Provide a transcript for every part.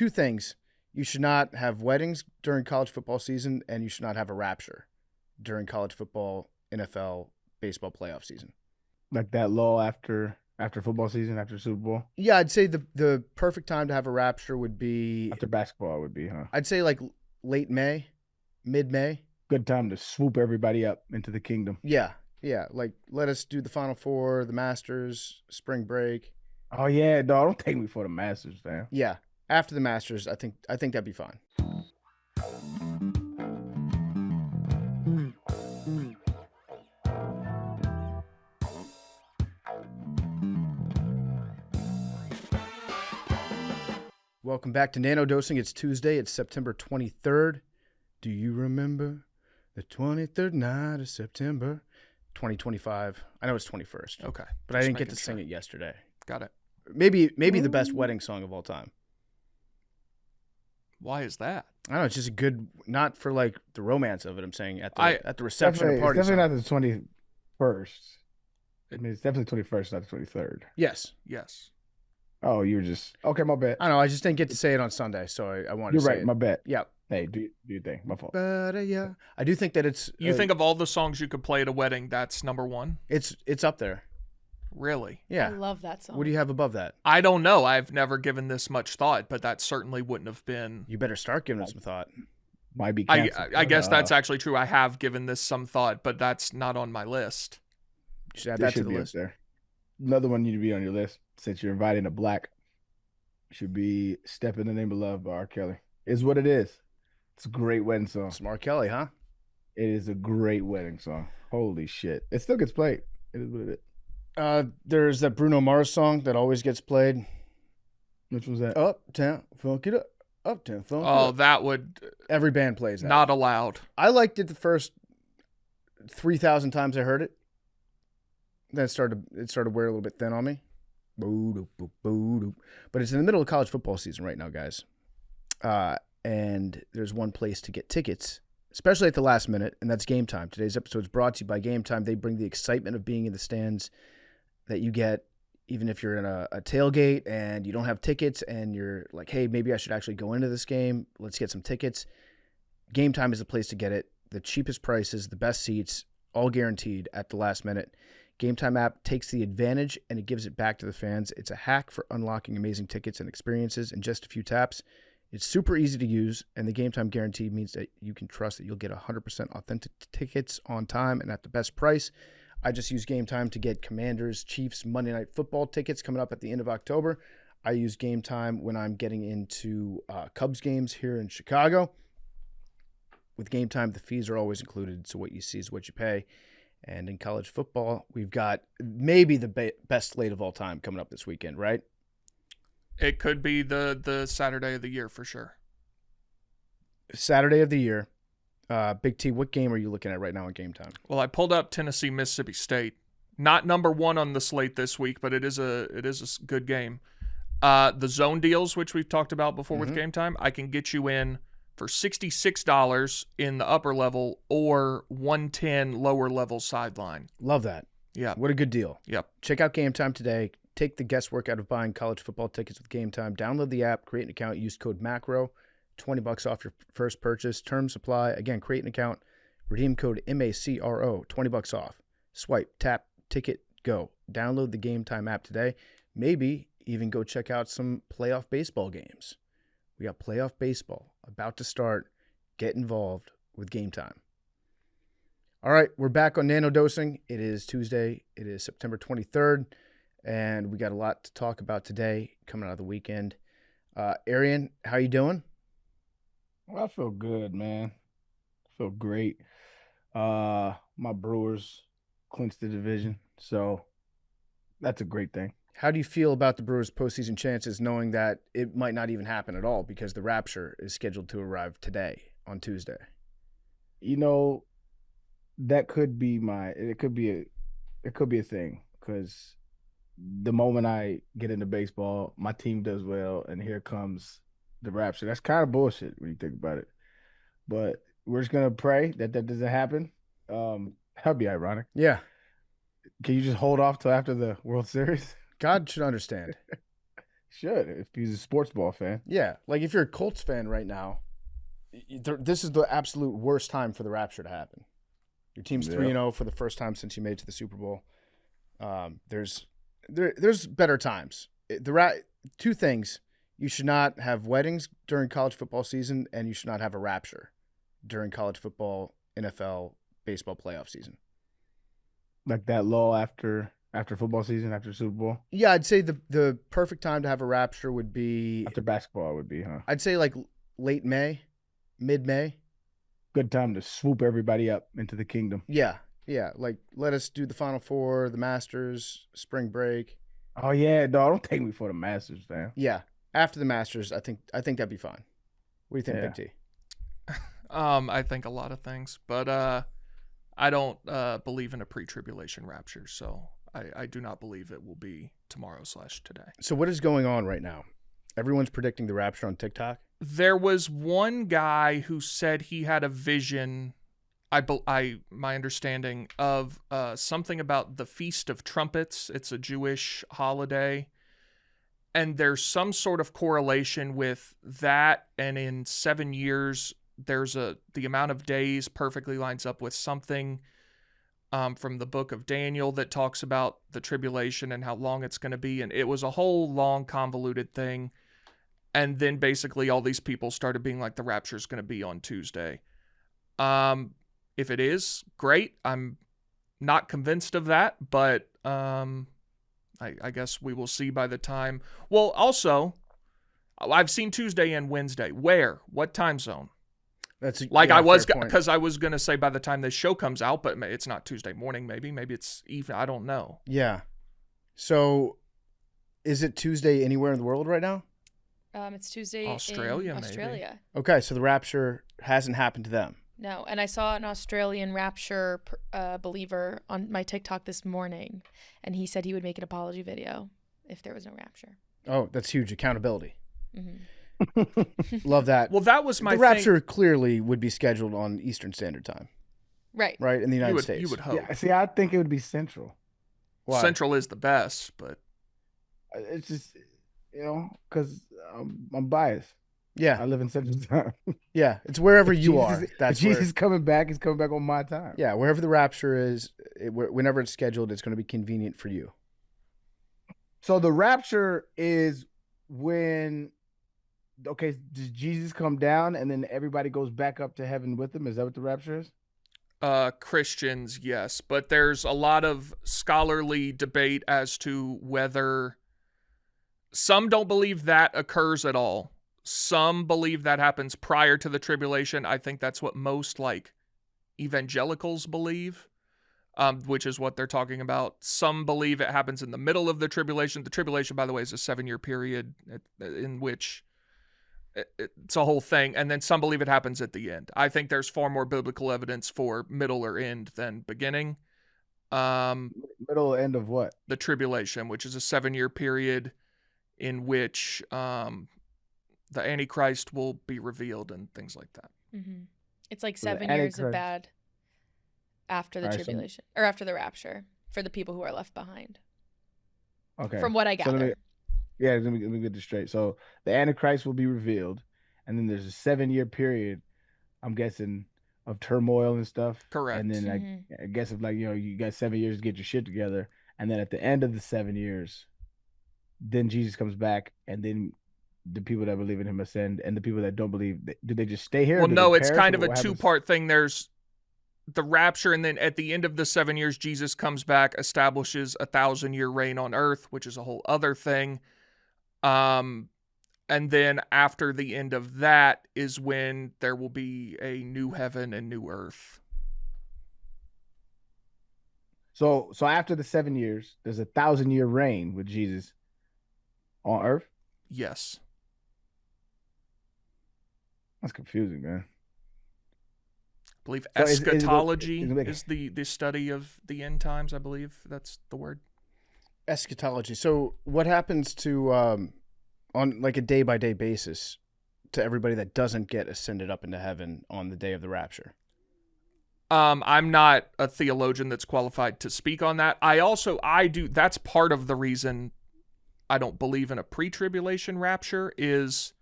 two things. You should not have weddings during college football season, and you should not have a rapture during college football, NFL, baseball playoff season. Like that lull after football season, after Super Bowl? Yeah, I'd say the perfect time to have a rapture would be After basketball would be, huh? I'd say like late May, mid-May. Good time to swoop everybody up into the kingdom. Yeah. Like let us do the Final Four, the Masters, spring break. Oh yeah, dog. Don't take me for the Masters, fam. Yeah. After the Masters, I think that'd be fine. Welcome back to Nanodosing. It's Tuesday. It's September 23rd. Do you remember the 23rd night of September 2025? I know it's 21st. Okay. But I didn't get to sing it yesterday. Got it. Maybe the best wedding song of all time. Why is that? I don't know. It's just a good, not for like the romance of it. I'm saying at the reception or party. It's definitely song. not the 21st. I mean, it's definitely 21st, not the 23rd. Yes. Oh, you were just okay. My bad. I don't know. I just didn't get to say it on Sunday, so I wanted to say You're right. it. My bad. Yeah. Hey, do your thing. My fault. But yeah, I do think that it's. You think of all the songs you could play at a wedding, that's number one? It's up there. Really? Yeah. I love that song. What do you have above that? I don't know. I've never given this much thought, but that certainly wouldn't have been. You better start giving it some thought. Might be. I guess that's actually true. I have given this some thought, but that's not on my list. You should add that to the list. There. Another one need to be on your list since you're inviting a black. Should be "Step in the Name of Love" by R. Kelly. Is what it is. It's a great wedding song. It's R. Kelly, huh? It is a great wedding song. Holy shit! It still gets played. It is what it is. There's that Bruno Mars song that always gets played. Which was that? Uptown, funk it up. Uptown, funk it Oh, up. that would Every band plays that. not allowed. I liked it the first 3,000 times I heard it. Then it started to wear a little bit thin on me. But it's in the middle of college football season right now, guys. And there's one place to get tickets, especially at the last minute, and that's Game Time. Today's episode is brought to you by Game Time. They bring the excitement of being in the stands that you get even if you're in a tailgate and you don't have tickets and you're like, hey, maybe I should actually go into this game. Let's get some tickets. Game Time is the place to get it. The cheapest prices, the best seats, all guaranteed at the last minute. Game Time app takes the advantage and it gives it back to the fans. It's a hack for unlocking amazing tickets and experiences in just a few taps. It's super easy to use, and the Game Time guarantee means that you can trust that you'll get 100% authentic tickets on time and at the best price. I just use Game Time to get Commanders, Chiefs, Monday Night Football tickets coming up at the end of October. I use Game Time when I'm getting into Cubs games here in Chicago. With Game Time, the fees are always included, so what you see is what you pay. And in college football, we've got maybe the best slate of all time coming up this weekend, right? It could be the Saturday of the year for sure. Saturday of the year. Big T, what game are you looking at right now on Game Time? Well, I pulled up Tennessee, Mississippi State. Not number one on the slate this week, but it is a good game. The zone deals, which we've talked about before with Game Time, I can get you in for $66 in the upper level or $110 lower level sideline. Love that. Yeah. What a good deal. Yep. Check out Game Time today. Take the guesswork out of buying college football tickets with Game Time. Download the app, create an account, use code MACRO, $20 off your first purchase. Terms apply. Again, create an account, redeem code MACRO, $20 off. Swipe, tap, ticket, go. Download the Game Time app today. Maybe even go check out some playoff baseball games. We got playoff baseball about to start. Get involved with Game Time. All right, we're back on Nanodosing. It is Tuesday. It is September 23rd. And we got a lot to talk about today coming out of the weekend. Arian, how you doing? Well, I feel good, man. I feel great. My Brewers clinched the division, so that's a great thing. How do you feel about the Brewers' postseason chances, knowing that it might not even happen at all because the Rapture is scheduled to arrive today on Tuesday? You know, that could be it could be a thing because the moment I get into baseball, my team does well, and here comes the Rapture. That's kind of bullshit when you think about it. But we're just gonna pray that doesn't happen. That'd be ironic. Yeah. Can you just hold off till after the World Series? God should understand. Should, if he's a sports ball fan. Yeah, like if you're a Colts fan right now, this is the absolute worst time for the Rapture to happen. Your team's 3-0 for the first time since you made it to the Super Bowl. There's better times. Two things: you should not have weddings during college football season, and you should not have a rapture during college football, NFL, baseball playoff season. Like that lull after football season, after Super Bowl. Yeah, I'd say the perfect time to have a rapture would be after basketball would be, huh? I'd say like late May, mid-May. Good time to swoop everybody up into the kingdom. Yeah. Like let us do the Final Four, the Masters, spring break. Oh yeah, dog. Don't take me for the Masters, fam. Yeah, after the Masters, I think that'd be fine. What do you think, Big T? I think a lot of things, but I don't believe in a pre-tribulation rapture, so I do not believe it will be tomorrow/today. So what is going on right now? Everyone's predicting the rapture on TikTok. There was one guy who said he had a vision, my understanding of something about the Feast of Trumpets. It's a Jewish holiday, and there's some sort of correlation with that. And in 7 years, the amount of days perfectly lines up with something from the book of Daniel that talks about the tribulation and how long it's going to be. And it was a whole long, convoluted thing. And then basically all these people started being like, the rapture is going to be on Tuesday. If it is, great. I'm not convinced of that, but I guess we will see by the time. Well, also, I've seen Tuesday and Wednesday. Where? What time zone? That's like I was because I was gonna say by the time this show comes out, but it's not Tuesday morning. Maybe it's evening. I don't know. Yeah. So, is it Tuesday anywhere in the world right now? It's Tuesday Australia, in Australia. maybe. Okay, so the rapture hasn't happened to them. No, and I saw an Australian rapture believer on my TikTok this morning, and he said he would make an apology video if there was no rapture. Oh, that's huge accountability. Mm-hmm. Love that. Well, that was my the rapture clearly would be scheduled on Eastern Standard Time. Right in the United States. You would hope. Yeah, see, I think it would be Central. Why? Central is the best, but it's just because I'm biased. Yeah, I live in Central Time. Yeah, it's wherever you are. That's Jesus coming back. He's coming back on my time. Yeah, wherever the rapture is, whenever it's scheduled, it's going to be convenient for you. So the rapture is when, does Jesus come down and then everybody goes back up to heaven with him? Is that what the rapture is? Christians, yes, but there's a lot of scholarly debate as to whether some don't believe that occurs at all. Some believe that happens prior to the tribulation. I think that's what most evangelicals believe, which is what they're talking about. Some believe it happens in the middle of the tribulation. The tribulation, by the way, is a 7-year period in which it's a whole thing. And then some believe it happens at the end. I think there's far more biblical evidence for middle or end than beginning. Middle end of what? The tribulation, which is a 7-year period in which the Antichrist will be revealed and things like that. Mm-hmm. It's like 7 years of bad after the tribulation or after the rapture for the people who are left behind. Okay. From what I gather. Let me get this straight. So the Antichrist will be revealed, and then there's a 7-year period, I'm guessing, of turmoil and stuff. Correct. And then I guess if you got 7 years to get your shit together, and then at the end of the 7 years, then Jesus comes back, and then the people that believe in him ascend, and the people that don't believe, do they just stay here? Well, no, it's kind of a two-part thing. There's the rapture, and then at the end of the 7 years, Jesus comes back, establishes a 1,000-year reign on earth, which is a whole other thing. And then after the end of that is when there will be a new heaven and new earth. So after the 7 years, there's a 1,000-year reign with Jesus on earth? Yes. That's confusing, man. I believe eschatology is the study of the end times. I believe that's the word. Eschatology. So what happens to on like a day-by-day basis to everybody that doesn't get ascended up into heaven on the day of the rapture? I'm not a theologian that's qualified to speak on that. I do. That's part of the reason I don't believe in a pre-tribulation rapture is,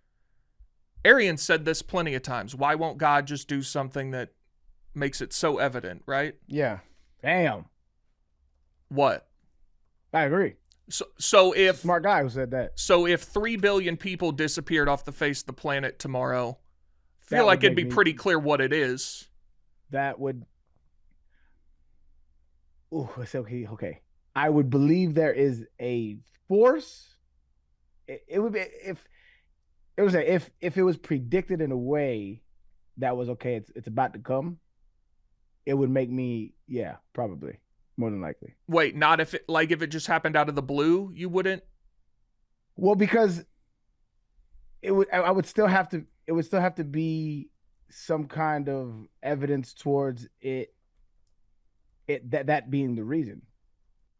Arian said this plenty of times. Why won't God just do something that makes it so evident, right? Yeah. Damn. What? I agree. So if Smart guy who said that. So if 3 billion people disappeared off the face of the planet tomorrow, I feel That like would it'd be make me- pretty clear what it is. That would. Oh, it's okay. Okay. I would believe there is a force. It would be if it was if it was predicted in a way that was okay. It's about to come. It would make me, yeah, probably more than likely. Wait, not if it just happened out of the blue, you wouldn't? Well, because it would. I would still have to. It would still have to be some kind of evidence towards it. That being the reason.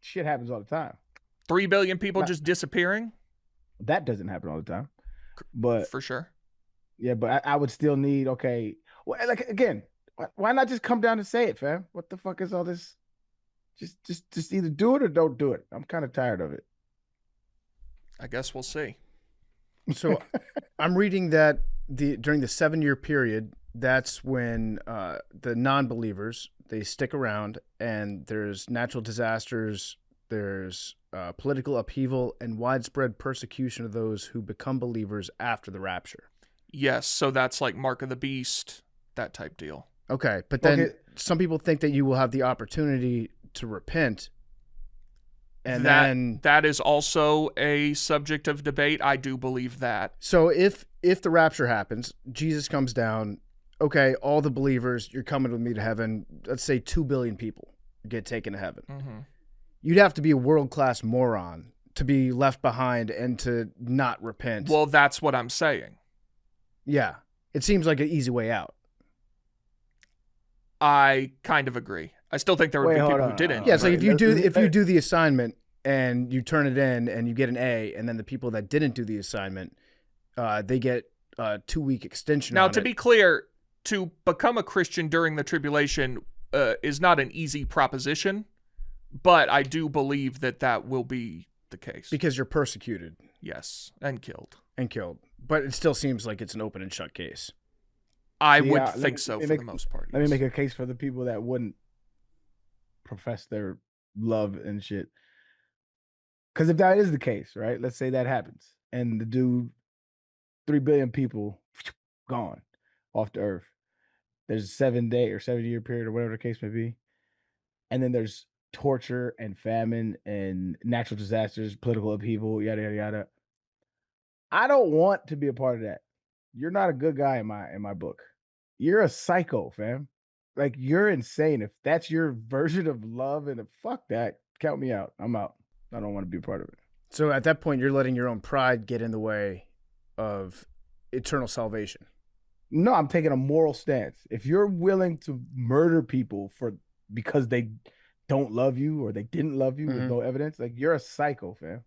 Shit happens all the time. 3 billion people just disappearing? That doesn't happen all the time. But For sure. yeah, but I would still need, okay. Well, like again, why not just come down and say it, fam? What the fuck is all this? Just either do it or don't do it. I'm kind of tired of it. I guess we'll see. So I'm reading that during the 7-year period, that's when the non-believers, they stick around, and there's natural disasters, there's political upheaval, and widespread persecution of those who become believers after the rapture. Yes, so that's like Mark of the Beast, that type deal. Okay, but then Okay. some people think that you will have the opportunity to repent, and then that is also a subject of debate. I do believe that. so if the rapture happens, Jesus comes down. Okay, all the believers, you're coming with me to heaven. Let's say 2 billion people get taken to heaven. Mm-hmm. You'd have to be a world-class moron to be left behind and to not repent. Well, that's what I'm saying. Yeah, it seems like an easy way out. I kind of agree. I still think there would Wait, be hold people on. who didn't. Yeah, it's like Right. if you do the assignment and you turn it in and you get an A, and then the people that didn't do the assignment, they get a 2-week extension. Now, on to it. be clear, to become a Christian during the tribulation is not an easy proposition, but I do believe that will be the case. Because you're persecuted Yes, and killed. and killed, but it still seems like it's an open and shut case. I See, would let think me- so let me for make- the most part. Let me yes. make a case for the people that wouldn't profess their love and shit. Because if that is the case, right? Let's say that happens, and the dude, 3 billion people gone off the earth. There's a 7-day or 7-year period or whatever the case may be, and then there's torture and famine and natural disasters, political upheaval, yada yada yada. I don't want to be a part of that. You're not a good guy in my book. You're a psycho, fam. Like, you're insane. If that's your version of love, and fuck that, count me out. I'm out. I don't want to be a part of it. So at that point, you're letting your own pride get in the way of eternal salvation. No, I'm taking a moral stance. If you're willing to murder people because they don't love you or they didn't love you with Mhm. no evidence, like, you're a psycho, fam.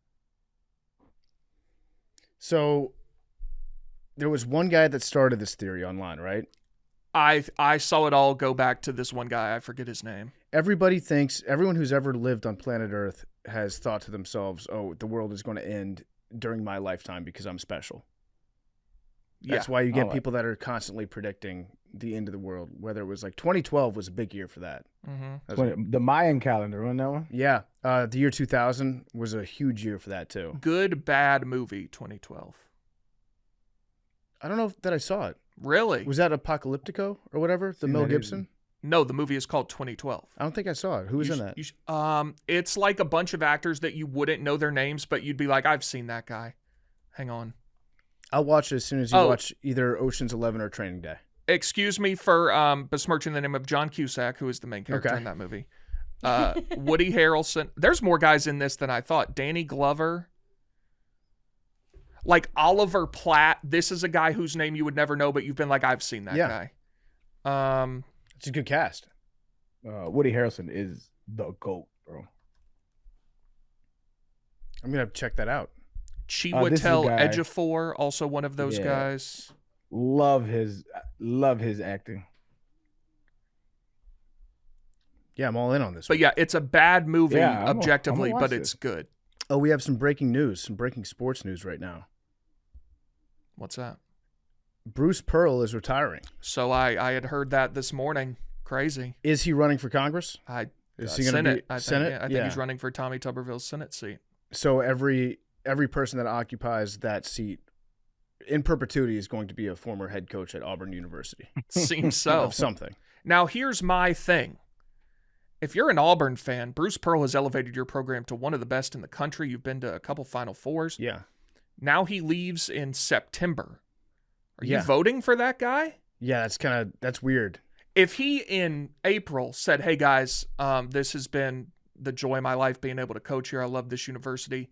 So there was one guy that started this theory online, right? I saw it all go back to this one guy. I forget his name. Everyone who's ever lived on planet Earth has thought to themselves, oh, the world is going to end during my lifetime because I'm special. That's Yeah. why you get Oh, people that are constantly predicting the end of the world, whether it was like 2012 was a big year for that. Mm-hmm. That was- The Mayan calendar, wasn't that one? yeah. The year 2000 was a huge year for that too. Good, bad movie, 2012. I don't know that I saw it. Really? Was that Apocalyptico or whatever? The Seen Mel that Gibson? No, the movie is called 2012. I don't think I saw it. Who was in that? It's like a bunch of actors that you wouldn't know their names, but you'd be like, I've seen that guy. Hang on. I'll watch it as soon as you Oh. watch either Ocean's 11 or Training Day. Excuse me for besmirching the name of John Cusack, who is the main character Okay. in that movie. Woody Harrelson. There's more guys in this than I thought. Danny Glover. Like Oliver Platt. This is a guy whose name you would never know, but you've been like, I've seen that Yeah. guy. It's a good cast. Woody Harrelson is the GOAT, bro. I'm going to have to check that out. this is a Chiwetel guy- Ejiofor, also one of those Yeah. guys. Love his acting. Yeah, I'm all in on this. But yeah, it's a bad movie Yeah, I'm objectively, gonna but watch it's this. good. Oh, we have some breaking news, some breaking sports news right now. What's that? Bruce Pearl is retiring. So I had heard that this morning. Crazy. Is he running for Congress? Is he going to Senate. be I think, Senate? yeah, I think he's running for Tommy Tuberville's Senate seat. So every person that occupies that seat in perpetuity is going to be a former head coach at Auburn University. Seems so. Of something. Now, here's my thing. If you're an Auburn fan, Bruce Pearl has elevated your program to one of the best in the country. You've been to a couple Final Fours. Yeah. Now he leaves in September. Are you Yeah. voting for that guy? Yeah, that's weird. If he in April said, hey guys, this has been the joy of my life being able to coach here. I love this university.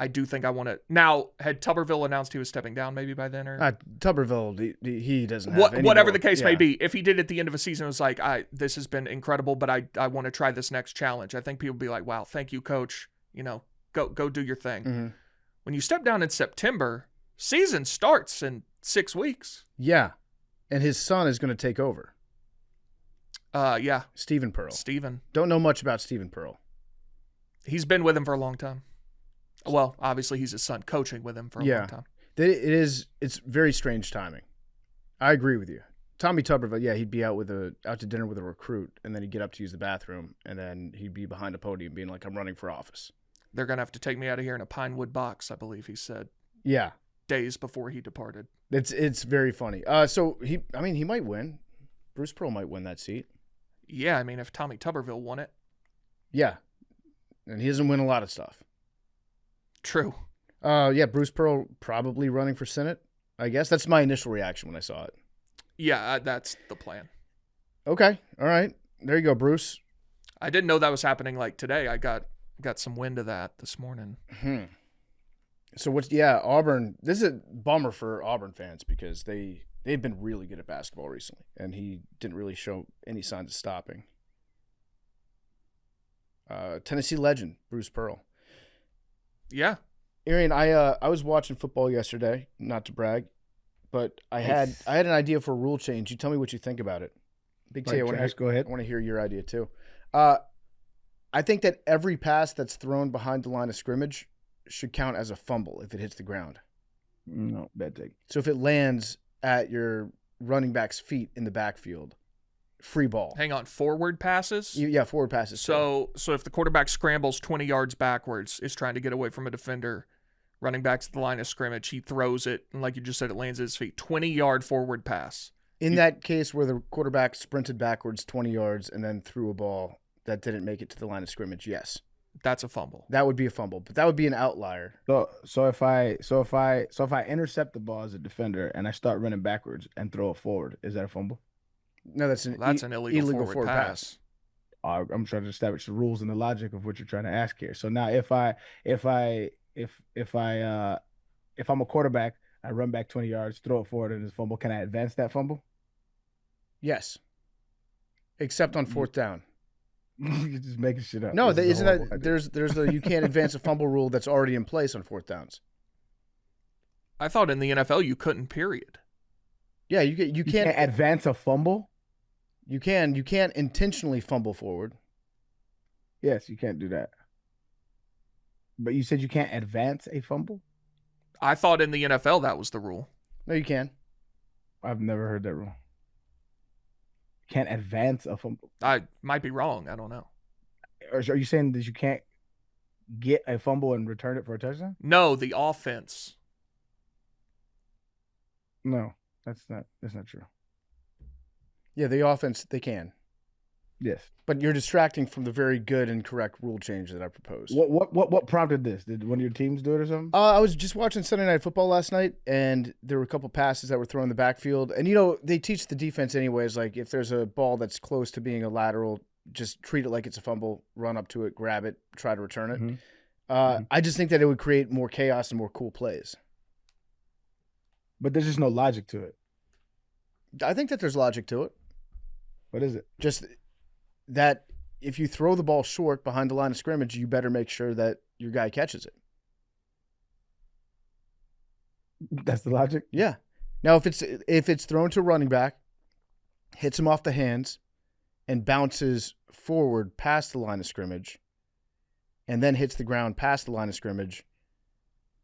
I do think I want to. Now, had Tuberville announced he was stepping down maybe by then? Or Tuberville, he doesn't have any whatever more. the case Yeah. may be. If he did at the end of a season, it was like, this has been incredible, but I want to try this next challenge. I think people would be like, wow, thank you, coach. Go do your thing. Mm-hmm. When you step down in September, season starts in 6 weeks. Yeah. And his son is going to take over. Yeah. Stephen Pearl. Steven. Don't know much about Stephen Pearl. He's been with him for a long time. Well, obviously he's his son coaching with him for a long time. It's very strange timing. I agree with you. Tommy Tuberville, yeah, he'd be out to dinner with a recruit, and then he'd get up to use the bathroom, and then he'd be behind a podium being like, I'm running for office. They're going to have to take me out of here in a pine wood box, I believe he said. Yeah. Days before he departed. It's very funny. So he might win. Bruce Pearl might win that seat. Yeah, I mean, if Tommy Tuberville won it. Yeah. And he doesn't win a lot of stuff. True. Yeah, Bruce Pearl probably running for Senate, I guess. That's my initial reaction when I saw it. Yeah, that's the plan. Okay. All right. There you go, Bruce. I didn't know that was happening like today. I got some wind of that this morning. So Auburn, this is a bummer for Auburn fans because they've been really good at basketball recently, and he didn't really show any signs of stopping. Tennessee legend, Bruce Pearl. Yeah. Arian, I was watching football yesterday, not to brag, but I had an idea for a rule change. You tell me what you think about it. Big T, Go ahead. I want to hear your idea too. I think that every pass that's thrown behind the line of scrimmage should count as a fumble if it hits the ground. No, bad take. So if it lands at your running back's feet in the backfield, free ball. Hang on, forward passes? Yeah, forward passes. So if the quarterback scrambles 20 yards backwards, is trying to get away from a defender, running back to the line of scrimmage, he throws it, and like you just said, it lands at his feet. 20-yard forward pass. In that case where the quarterback sprinted backwards 20 yards and then threw a ball that didn't make it to the line of scrimmage, yes. That's a fumble. That would be a fumble, but that would be an outlier. So if I intercept the ball as a defender and I start running backwards and throw it forward, is that a fumble? No, that's an illegal forward pass. I'm trying to establish the rules and the logic of what you're trying to ask here. So now if I'm a quarterback, I run back 20 yards, throw it forward, and it's a fumble. Can I advance that fumble? Yes. Except on fourth down. You're just making shit up. No, isn't that there's the you can't advance a fumble rule that's already in place on fourth downs. I thought in the NFL you couldn't, period. Yeah, you can't advance a fumble. You can't intentionally fumble forward. Yes, you can't do that. But you said you can't advance a fumble? I thought in the NFL that was the rule. No, you can. I've never heard that rule. Can't advance a fumble. I might be wrong. I don't know. Or are you saying that you can't get a fumble and return it for a touchdown? No, the offense. No, that's not true. Yeah, the offense, they can. Yes. But you're distracting from the very good and correct rule change that I proposed. What prompted this? Did one of your teams do it or something? I was just watching Sunday Night Football last night, and there were a couple passes that were thrown in the backfield. And, they teach the defense anyways, like if there's a ball that's close to being a lateral, just treat it like it's a fumble, run up to it, grab it, try to return it. Mm-hmm. I just think that it would create more chaos and more cool plays. But there's just no logic to it. I think that there's logic to it. What is it? Just that if you throw the ball short behind the line of scrimmage, you better make sure that your guy catches it. That's the logic? Yeah. Now, if it's thrown to a running back, hits him off the hands, and bounces forward past the line of scrimmage, and then hits the ground past the line of scrimmage,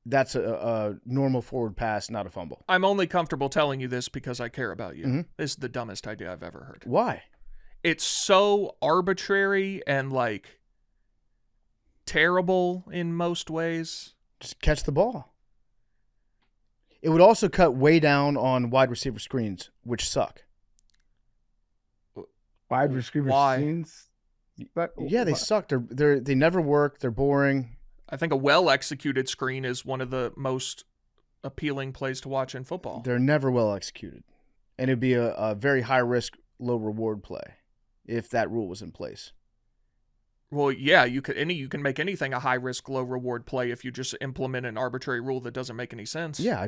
that's a normal forward pass, not a fumble. I'm only comfortable telling you this because I care about you. Mm-hmm. This is the dumbest idea I've ever heard. Why? It's so arbitrary and like terrible in most ways. Just catch the ball. It would also cut way down on wide receiver screens, which suck. Wide receiver Why? screens? Yeah, they suck. They never work. They're boring. I think a well-executed screen is one of the most appealing plays to watch in football. They're never well executed. And it'd be a very high-risk, low-reward play if that rule was in place. Well, yeah, you can make anything a high-risk, low-reward play if you just implement an arbitrary rule that doesn't make any sense. Yeah, I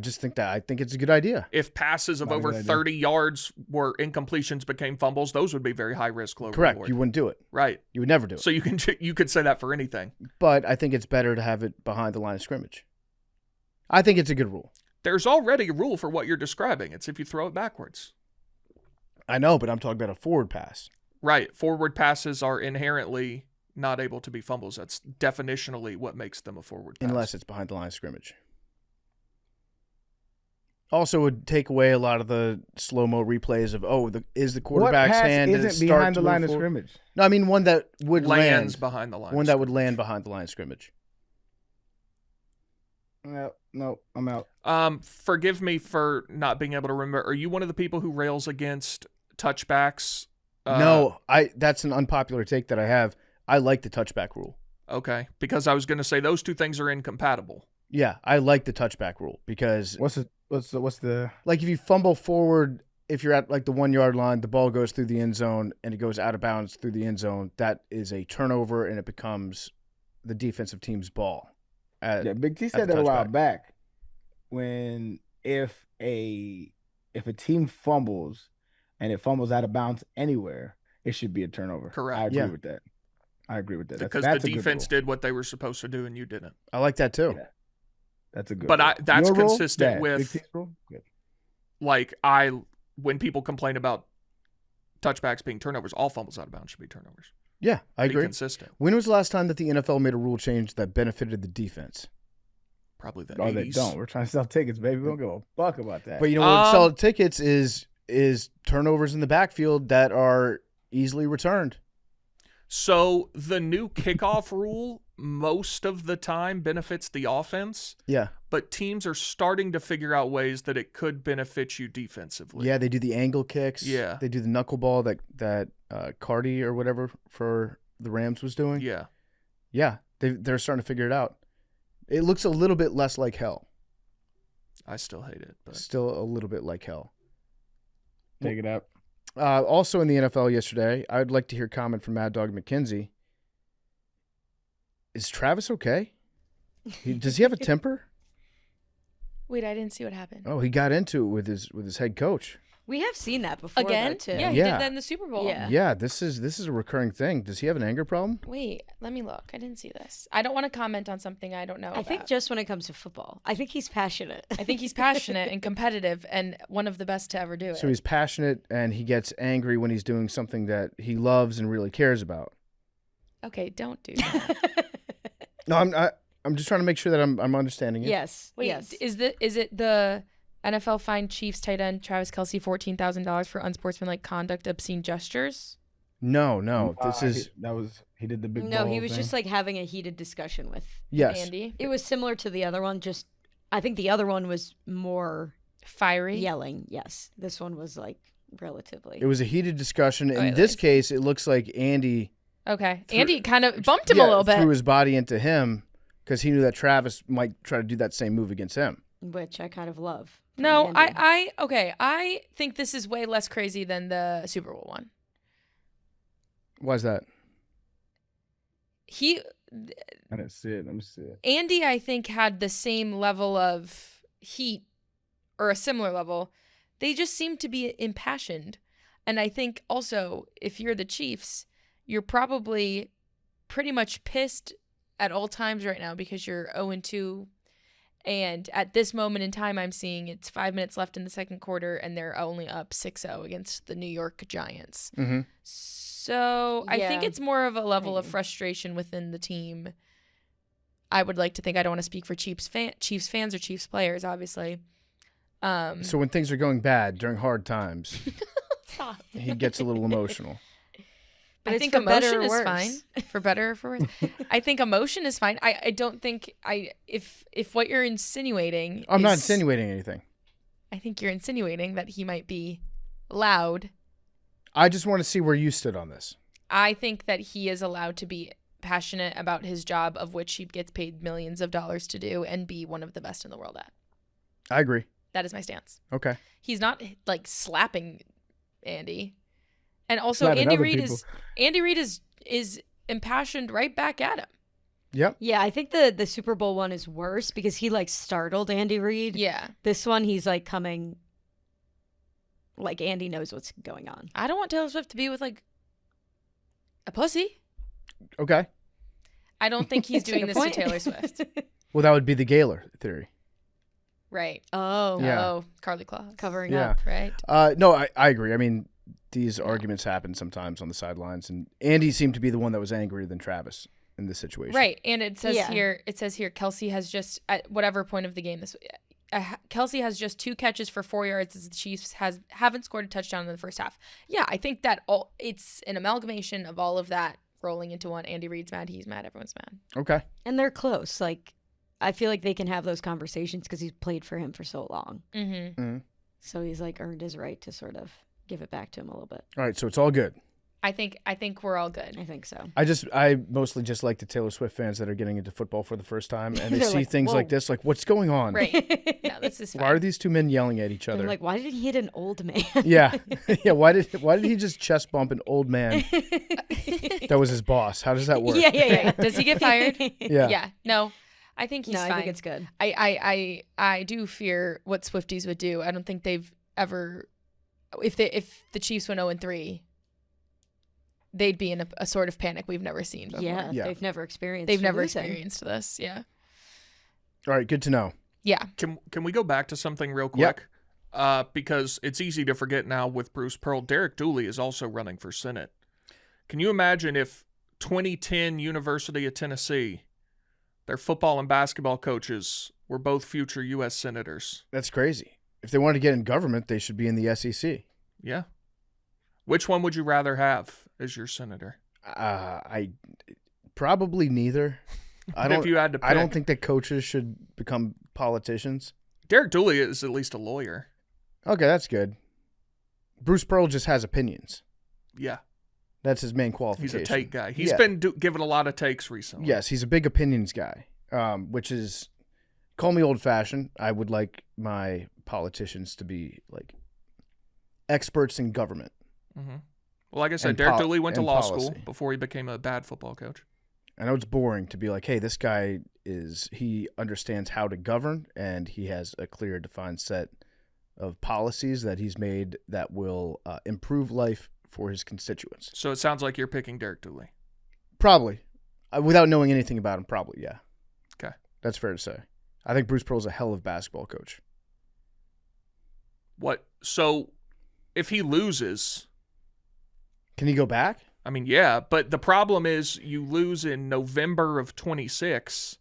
think it's a good idea. If passes of Not a over good idea. 30 yards were incompletions became fumbles, those would be very high-risk, low-reward. Correct. You wouldn't do it. Right. You would never do it. So you could say that for anything. But I think it's better to have it behind the line of scrimmage. I think it's a good rule. There's already a rule for what you're describing. It's if you throw it backwards. I know, but I'm talking about a forward pass. Right. Forward passes are inherently not able to be fumbles. That's definitionally what makes them a forward pass. Unless it's behind the line of scrimmage. Also would take away a lot of the slow-mo replays of, is the What quarterback's pass hand did it isn't start behind the to line move of forward? scrimmage? No, I mean one that would lands land behind the line. one that would land behind the line of scrimmage. No, I'm out. Forgive me for not being able to remember. Are you one of the people who rails against touchbacks? No, that's an unpopular take that I have. I like the touchback rule. Okay, because I was going to say those two things are incompatible. Yeah, I like the touchback rule because What's the like if you fumble forward, if you're at like the 1 yard line, the ball goes through the end zone and it goes out of bounds through the end zone. That is a turnover and it becomes the defensive team's ball. Yeah, Big T at said the that a while touchback. back. When if a team fumbles and it fumbles out of bounds anywhere, it should be a turnover. Correct. I agree Yeah. with that. I agree with that. Because that's the a good defense rule. did what they were supposed to do and you didn't. I like that too. Yeah. That's a good. But rule. that's Your rule? consistent Bad. with- Big T's rule? Good. Like when people complain about touchbacks being turnovers, all fumbles out of bounds should be turnovers. Yeah, I Be agree. consistent. When was the last time that the NFL made a rule change that benefited the defense? Probably the Oh, 80s. they don't. We're trying to sell tickets, baby. We don't give a fuck about that. But you know what sell tickets is turnovers in the backfield that are easily returned. So the new kickoff rule most of the time benefits the offense, Yeah. but teams are starting to figure out ways that it could benefit you defensively. Yeah, they do the angle kicks. Yeah. They do the knuckleball that Cardi or whatever for the Rams was doing. Yeah. Yeah, they're starting to figure it out. It looks a little bit less like hell. I still hate it, but Still a little bit like hell. Take it out. Also in the NFL yesterday, I'd like to hear comment from Mad Dog McKenzie. Is Travis okay? Does he have a temper? Wait, I didn't see what happened. Oh, he got into it with his head coach. We have seen that before Again? though, too. Yeah, he Yeah. did that in the Super Bowl. Yeah. Yeah, this is a recurring thing. Does he have an anger problem? Wait, let me look. I didn't see this. I don't want to comment on something I don't know I think about. just when it comes to football, I think he's passionate. I think he's passionate and competitive and one of the best to ever do it. So he's passionate and he gets angry when he's doing something that he loves and really cares about. Okay, don't do that. No, I'm just trying to make sure that I'm understanding it. Yes. Wait, yes. is it the NFL fined Chiefs tight end Travis Kelce $14,000 for unsportsmanlike conduct, obscene gestures? No. This is He did the big. No, ball he was thing. just like having a heated discussion with. yes. Andy? It was similar to the other one. Just, I think the other one was more Fiery? yelling. Yes, this one was like relatively. It was a heated discussion. In Wait, this let's- case, it looks like Andy Okay. Andy kind of bumped him a little bit. threw his body into him because he knew that Travis might try to do that same move against him. which I kind of love. from No, Andy. I think this is way less crazy than the Super Bowl one. Why is that? I didn't see it. Let me see it. Andy, I think, had the same level of heat or a similar level. They just seem to be impassioned. And I think also, if you're the Chiefs, you're probably pretty much pissed at all times right now because you're 0-2. And at this moment in time, I'm seeing it's 5 minutes left in the second quarter, and they're only up 6-0 against the New York Giants. Mm-hmm. So I think Yeah. it's more of a level of Maybe. frustration within the team I would like to think, I don't want to speak for Chiefs fans or Chiefs players, obviously. So when things are going bad during hard times, he gets a little emotional. But I it's think for better emotion or is worse. fine, for better or for worse. I think emotion is fine. I don't think if what you're insinuating I'm not is- insinuating anything. I think you're insinuating that he might be loud. I just want to see where you stood on this. I think that he is allowed to be passionate about his job, of which he gets paid millions of dollars to do, and be one of the best in the world at. I agree. That is my stance. Okay. He's not like slapping Andy. And also Slapping Andy other Reid people. is impassioned right back at him. Yep. Yeah, I think the Super Bowl one is worse because he like startled Andy Reid. Yeah. This one, he's like coming, like Andy knows what's going on. I don't want Taylor Swift to be with like a pussy. Okay. I don't think he's doing Good this to point. Taylor Swift. Well, that would be the Gaylor theory. Right. Oh, Yeah. Oh, Carly Claus. covering Yeah. up. Right. No, I agree. I mean, these arguments happen sometimes on the sidelines, and Andy seemed to be the one that was angrier than Travis in this situation. Right. And it says Yeah. here, Kelsey has just, at whatever point of the game Kelsey has just 2 catches for 4 yards as the Chiefs haven't scored a touchdown in the first half. Yeah, I think that it's an amalgamation of all of that rolling into one. Andy Reid's mad, he's mad, everyone's mad. Okay. And they're close. Like, I feel like they can have those conversations because he's played for him for so long. Mm-hmm. Mm-hmm. So he's like earned his right to sort of give it back to him a little bit. All right, so it's all good. I think we're all good. I think so. I mostly just like the Taylor Swift fans that are getting into football for the first time, and they They're see like, things like "Whoa." this, like, what's going on? Right. No, this is fine. Why are these two men yelling at each They're other? like, why did he hit an old man? Yeah. Yeah, why did he just chest bump an old man that was his boss? How does that work? Yeah. Does he get fired? Yeah. Yeah. No, I think he's No, fine. I think it's good. I do fear what Swifties would do. I don't think they've ever, if the Chiefs went 0-3, they'd be in a sort of panic we've never seen before. Yeah, Yeah. they've never experienced. They've never losing. experienced this. Yeah. All right, good to know. Yeah. Can we go back to something real Yep. quick? Because it's easy to forget now with Bruce Pearl. Derek Dooley is also running for Senate. Can you imagine if 2010 University of Tennessee, their football and basketball coaches were both future U.S. senators? That's crazy. If they wanted to get in government, they should be in the SEC. Yeah. Which one would you rather have as your senator? I probably neither. But if you had to pick, I don't think that coaches should become politicians. Derek Dooley is at least a lawyer. Okay, that's good. Bruce Pearl just has opinions. Yeah. That's his main He's qualification. a take guy. He's Yeah. been giving a lot of takes recently. Yes, he's a big opinions guy, which is, call me old-fashioned. I would like my politicians to be like experts in government. Mm-hmm. Well, like I said, And Derek Dooley went to and law policy. school before he became a bad football coach. I know it's boring to be like, hey, this guy he understands how to govern, and he has a clear, defined set of policies that he's made that will improve life for his constituents. So it sounds like you're picking Derek Dooley. Probably. Without knowing anything about him, probably, yeah. Okay. That's fair to say. I think Bruce Pearl's a hell of a basketball coach. What? So if he loses, Can he go back? I mean, yeah, but the problem is you lose in November of 26.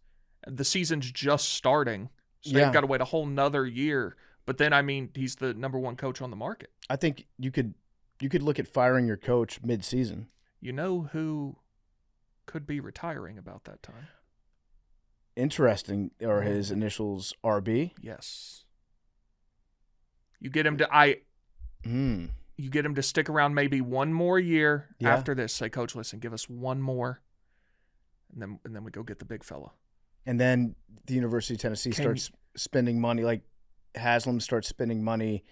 The season's just starting. So Yeah. you've got to wait a whole nother year. But then, I mean, he's the number one coach on the market. I think you could look at firing your coach mid-season. You know who could be retiring about that time? Interesting. Are his initials RB? Yes. You get him to you get him to stick around maybe one more year Yeah. after this. Say, Coach, listen, give us one more, and then we go get the big fella. And then the University of Tennessee starts spending money, like Haslam starts spending money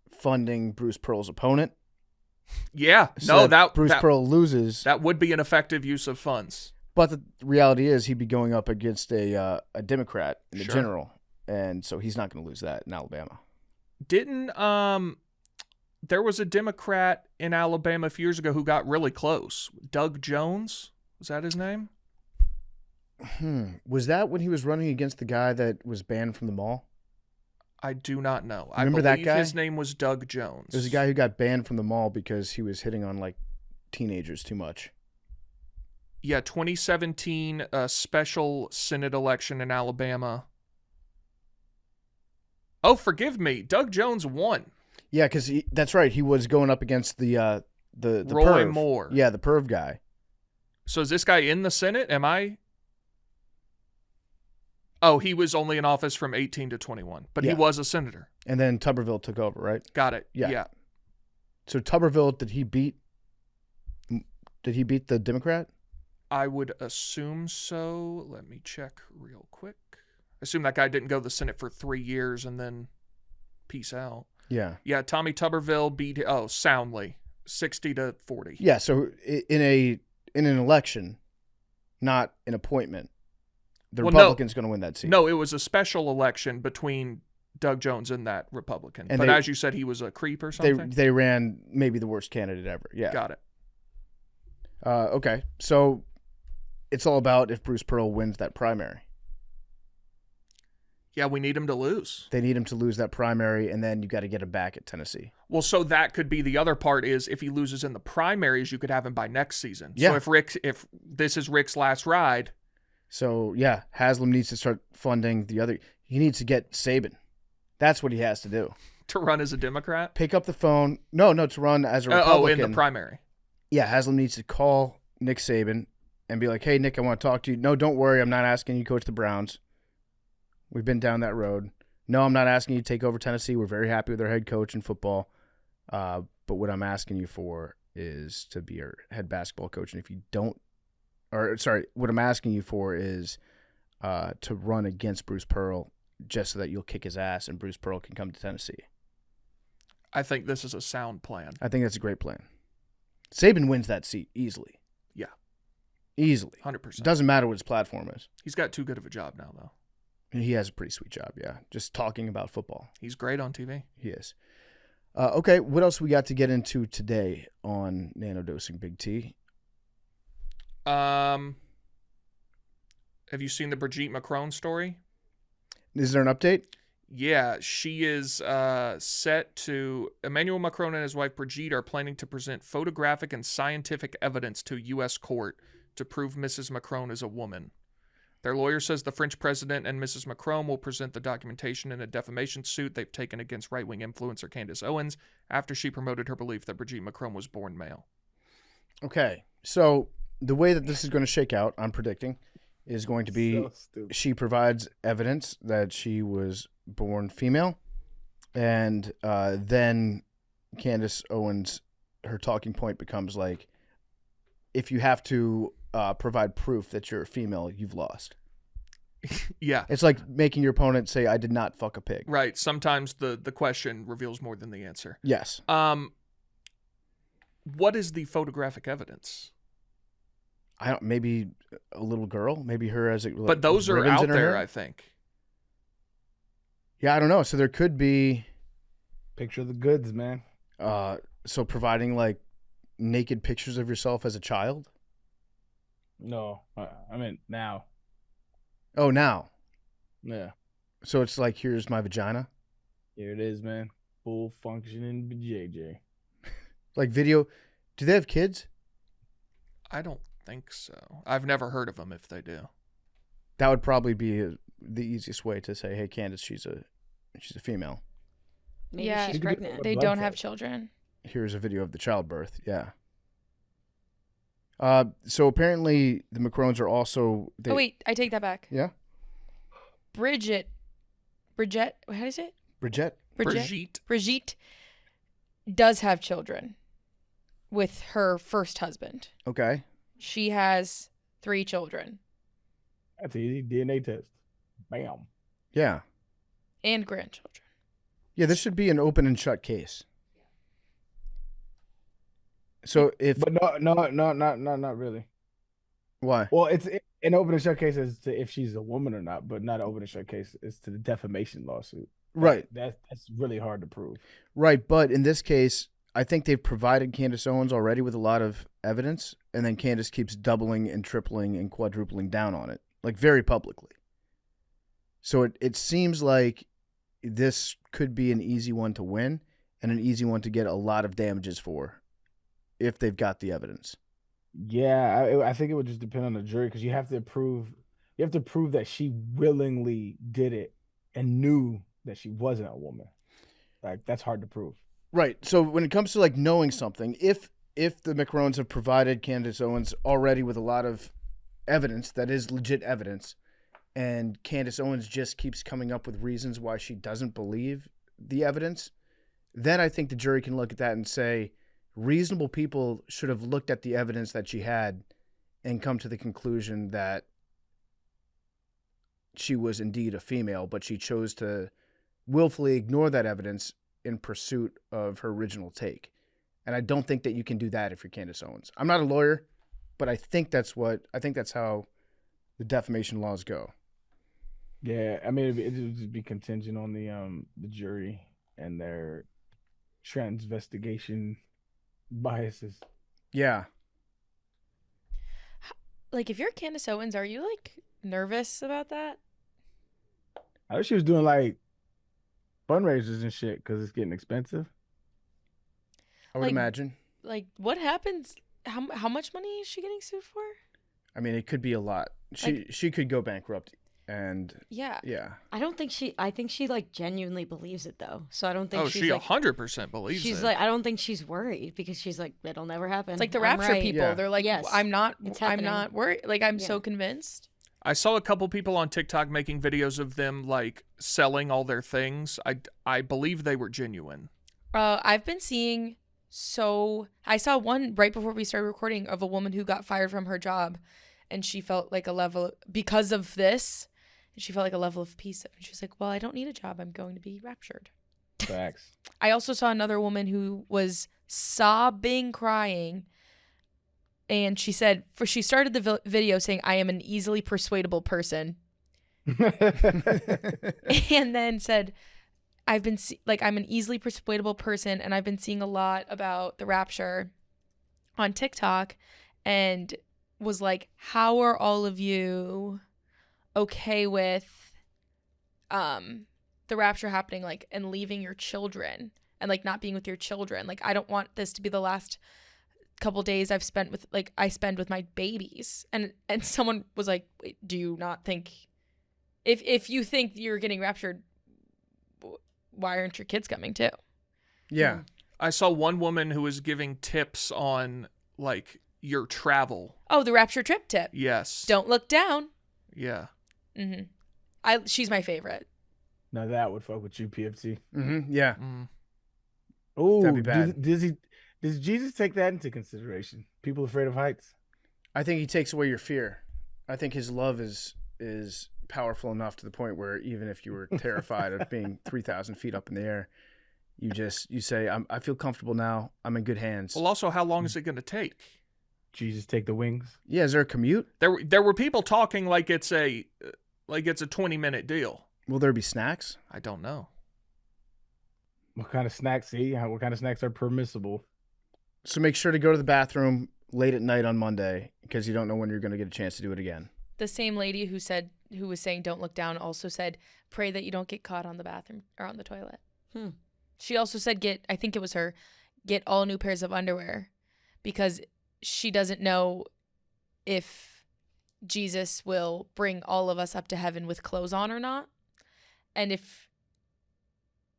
funding Bruce Pearl's opponent. Yeah, So no, that Bruce Pearl loses. that would be an effective use of funds. But the reality is he'd be going up against a Democrat in the Sure. general. And so he's not going to lose that in Alabama. Didn't there was a Democrat in Alabama a few years ago who got really close? Doug Jones, was that his name? Was that when he was running against the guy that was banned from the mall? I do not know. Remember I that believe guy? his name was Doug Jones. There's a guy who got banned from the mall because he was hitting on like teenagers too much. Yeah, 2017 special Senate election in Alabama. Oh, forgive me. Doug Jones won. Yeah, because that's right. He was going up against the Roy perv. Moore. Yeah, the perv guy. So is this guy in the Senate? Am I? Oh, he was only in office from 18 to 21, but he Yeah. was a senator. And then Tuberville took over, right? Got it. Yeah. Yeah. So Tuberville, did he beat the Democrat? I would assume so. Let me check real quick. Assume that guy didn't go to the Senate for 3 years and then peace out. Yeah. Yeah, Tommy Tuberville beat soundly 60 to 40. Yeah, so in an election, not an appointment, the Well, no. Republican's going to win that seat. No, it was a special election between Doug Jones and that Republican. And but they- as you said, he was a creep or something. They ran maybe the worst candidate ever. Yeah. Got it. Okay. So it's all about if Bruce Pearl wins that primary. Yeah, we need him to lose. They need him to lose that primary, and then you got to get him back at Tennessee. Well, so that could be the other part is if he loses in the primaries, you could have him by next season. Yeah. So if this is Rick's last ride, So, yeah, Haslam needs to start funding the other. He needs to get Saban. That's what he has to do. to run as a Democrat. Pick up the phone. No, to run as a Republican. In the primary. Yeah, Haslam needs to call Nick Saban and be like, hey, Nick, I want to talk to you. No, don't worry. I'm not asking you to coach the Browns. We've been down that road. No, I'm not asking you to take over Tennessee. We're very happy with our head coach in football. But what I'm asking you for is to be our head basketball coach. And if you don't, what I'm asking you for is to run against Bruce Pearl just so that you'll kick his ass and Bruce Pearl can come to Tennessee. I think this is a sound plan. I think that's a great plan. Saban wins that seat easily. Yeah. Easily. 100%. Doesn't matter what his platform is. He's got too good of a job now, though. And he has a pretty sweet job, yeah. Just talking about football. He's great on TV. He is. Okay, what else we got to get into today on Nanodosing Big T? Have you seen the Brigitte Macron story? Is there an update? Yeah, she is set to... Emmanuel Macron and his wife Brigitte are planning to present photographic and scientific evidence to U.S. court to prove Mrs. Macron is a woman. Their lawyer says the French president and Mrs. Macron will present the documentation in a defamation suit they've taken against right-wing influencer Candace Owens after she promoted her belief that Brigitte Macron was born male. Okay, so the way that this is going to shake out, I'm predicting, is going to be So stupid. she provides evidence that she was born female, and then Candace Owens, her talking point becomes like, if you have to provide proof that you're a female, you've lost. Yeah, It's like making your opponent say, I did not fuck a pig. right. Sometimes the question reveals more than the answer. Yes. What is the photographic evidence? Maybe a little girl, maybe her as a But those are ribbons out in her there, hair? I think. Yeah, I don't know. So there could be Picture the goods, man. so providing like naked pictures of yourself as a child. No, I mean now. Oh, now. Yeah, So it's like, here's my vagina. here it is, man. Full functioning JJ. Like video. Do they have kids? I don't think so. I've never heard of them if they do. That would probably be the easiest way to say, hey, Candace, she's a female. Maybe Yeah. she's You could do pregnant. it They blood don't have test. children. Here's a video of the childbirth. Yeah. So apparently the Macrons are also. Oh, wait. I take that back. Yeah. Bridget. How do you say it? Brigitte. Brigitte does have children with her first husband. Okay. She has 3 children That's easy. DNA test. Bam. Yeah. and grandchildren. Yeah. This should be an open and shut case. So if But not really. why? Well, it's an open and shut case as to if she's a woman or not, but not an open and shut case as to the defamation lawsuit. Right. That's really hard to prove. Right, but in this case, I think they've provided Candace Owens already with a lot of evidence, and then Candace keeps doubling and tripling and quadrupling down on it, like very publicly. So it seems like this could be an easy one to win and an easy one to get a lot of damages for if they've got the evidence. Yeah, I think it would just depend on the jury because you have to prove that she willingly did it and knew that she wasn't a woman. Like that's hard to prove. Right. So when it comes to like knowing something, if the Macrons have provided Candace Owens already with a lot of evidence that is legit evidence, and Candace Owens just keeps coming up with reasons why she doesn't believe the evidence, then I think the jury can look at that and say reasonable people should have looked at the evidence that she had and come to the conclusion that she was indeed a female, but she chose to willfully ignore that evidence in pursuit of her original take. And I don't think that you can do that if you're Candace Owens. I'm not a lawyer, but I think that's how the defamation laws go. Yeah, I mean it would just be contingent on the jury and their transvestigation biases. Yeah. Like, if you're Candace Owens, are you like nervous about that? I wish she was doing like fundraisers and shit because it's getting expensive. I would Like- imagine. Like, what happens? How much money is she getting sued for? I mean, it could be a lot. She could go bankrupt, and Yeah. yeah. I think she like genuinely believes it though. So I don't think Oh, she's she like 100% believes she's it. like I don't think she's worried because she's like it'll never happen. It's like the I'm Rapture right. people. Yeah. They're like, Yes, I'm not happening. worried. Like, I'm Yeah. so convinced. I saw a couple people on TikTok making videos of them like selling all their things. I believe they were genuine. I've been seeing I saw one right before we started recording of a woman who got fired from her job, and she felt like a level because of this. She felt like a level of peace. And she's like, well, I don't need a job. I'm going to be raptured. Facts. I also saw another woman who was sobbing, crying. And she said, she started the video saying, I am an easily persuadable person. And then said, I'm an easily persuadable person. And I've been seeing a lot about the rapture on TikTok, and was like, how are all of you okay with the rapture happening, like, and leaving your children and like not being with your children? Like, I don't want this to be the last couple days I spend with my babies. And someone was like, wait, do you not think if you think you're getting raptured, why aren't your kids coming too? Yeah. I saw one woman who was giving tips on like your travel. Oh, the rapture trip tip. Yes. Don't look down. Yeah. She's my favorite. Now that would fuck with you, PFT. Mm-hmm. Yeah. Mm. Oh, That'd be bad. Does Jesus take that into consideration? People afraid of heights? I think he takes away your fear. I think his love is powerful enough to the point where even if you were terrified of being 3,000 feet up in the air, you say, I feel comfortable now. I'm in good hands. Well, also, how long is it going to take? Jesus take the wings? Yeah. Is there a commute? There were people talking like it's a 20-minute deal. Will there be snacks? I don't know. What kind of snacks? What kind of snacks are permissible? So make sure to go to the bathroom late at night on Monday because you don't know when you're going to get a chance to do it again. The same lady who was saying don't look down also said, pray that you don't get caught on the bathroom or on the toilet. She also said I think it was her, get all new pairs of underwear, because she doesn't know if Jesus will bring all of us up to heaven with clothes on or not. And if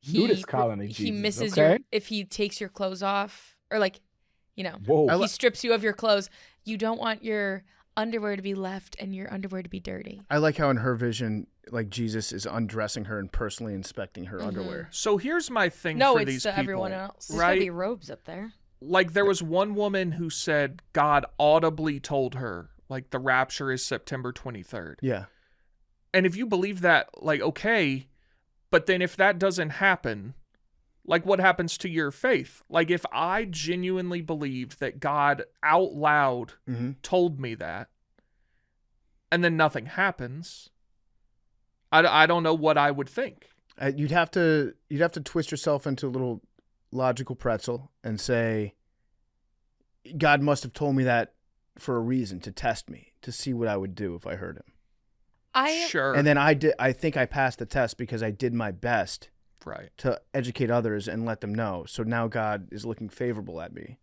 Nudist colony he Jesus, misses okay? if he takes your clothes off, or like, Whoa. he strips you of your clothes, you don't want your underwear to be left and your underwear to be dirty. I like how in her vision, like Jesus is undressing her and personally inspecting her underwear. So here's my thing No, for it's these to people. everyone else. There's gotta Right? be robes up there. Like there was one woman who said God audibly told her like the rapture is September 23rd. Yeah. And if you believe that, like, okay, but then if that doesn't happen, like what happens to your faith? Like if I genuinely believed that God out loud told me that, and then nothing happens, I don't know what I would think. You'd have to twist yourself into a little logical pretzel and say, God must have told me that for a reason, to test me, to see what I would do if I heard him. Sure. And then I think I passed the test because I did my best right. to educate others and let them know. So now God is looking favorable at me.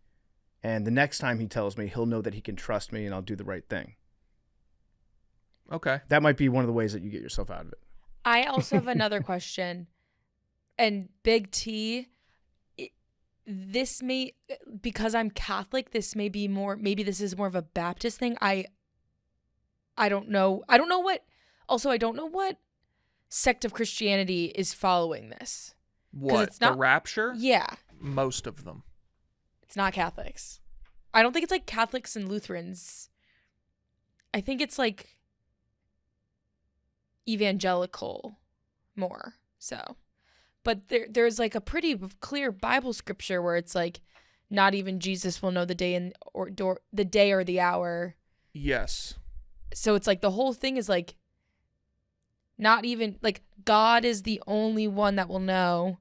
And the next time he tells me, he'll know that he can trust me and I'll do the right thing. Okay. That might be one of the ways that you get yourself out of it. I also have another question. And Big T, this may, because I'm Catholic, this may be more, maybe this is more of a Baptist thing. I don't know. I don't know what sect of Christianity is following this. What? It's not, the Rapture? Yeah. Most of them. It's not Catholics. I don't think it's like Catholics and Lutherans. I think it's like evangelical more so. But there's like a pretty clear Bible scripture where it's like, not even Jesus will know the day or the hour. Yes. So it's like the whole thing is like, not even like God is the only one that will know.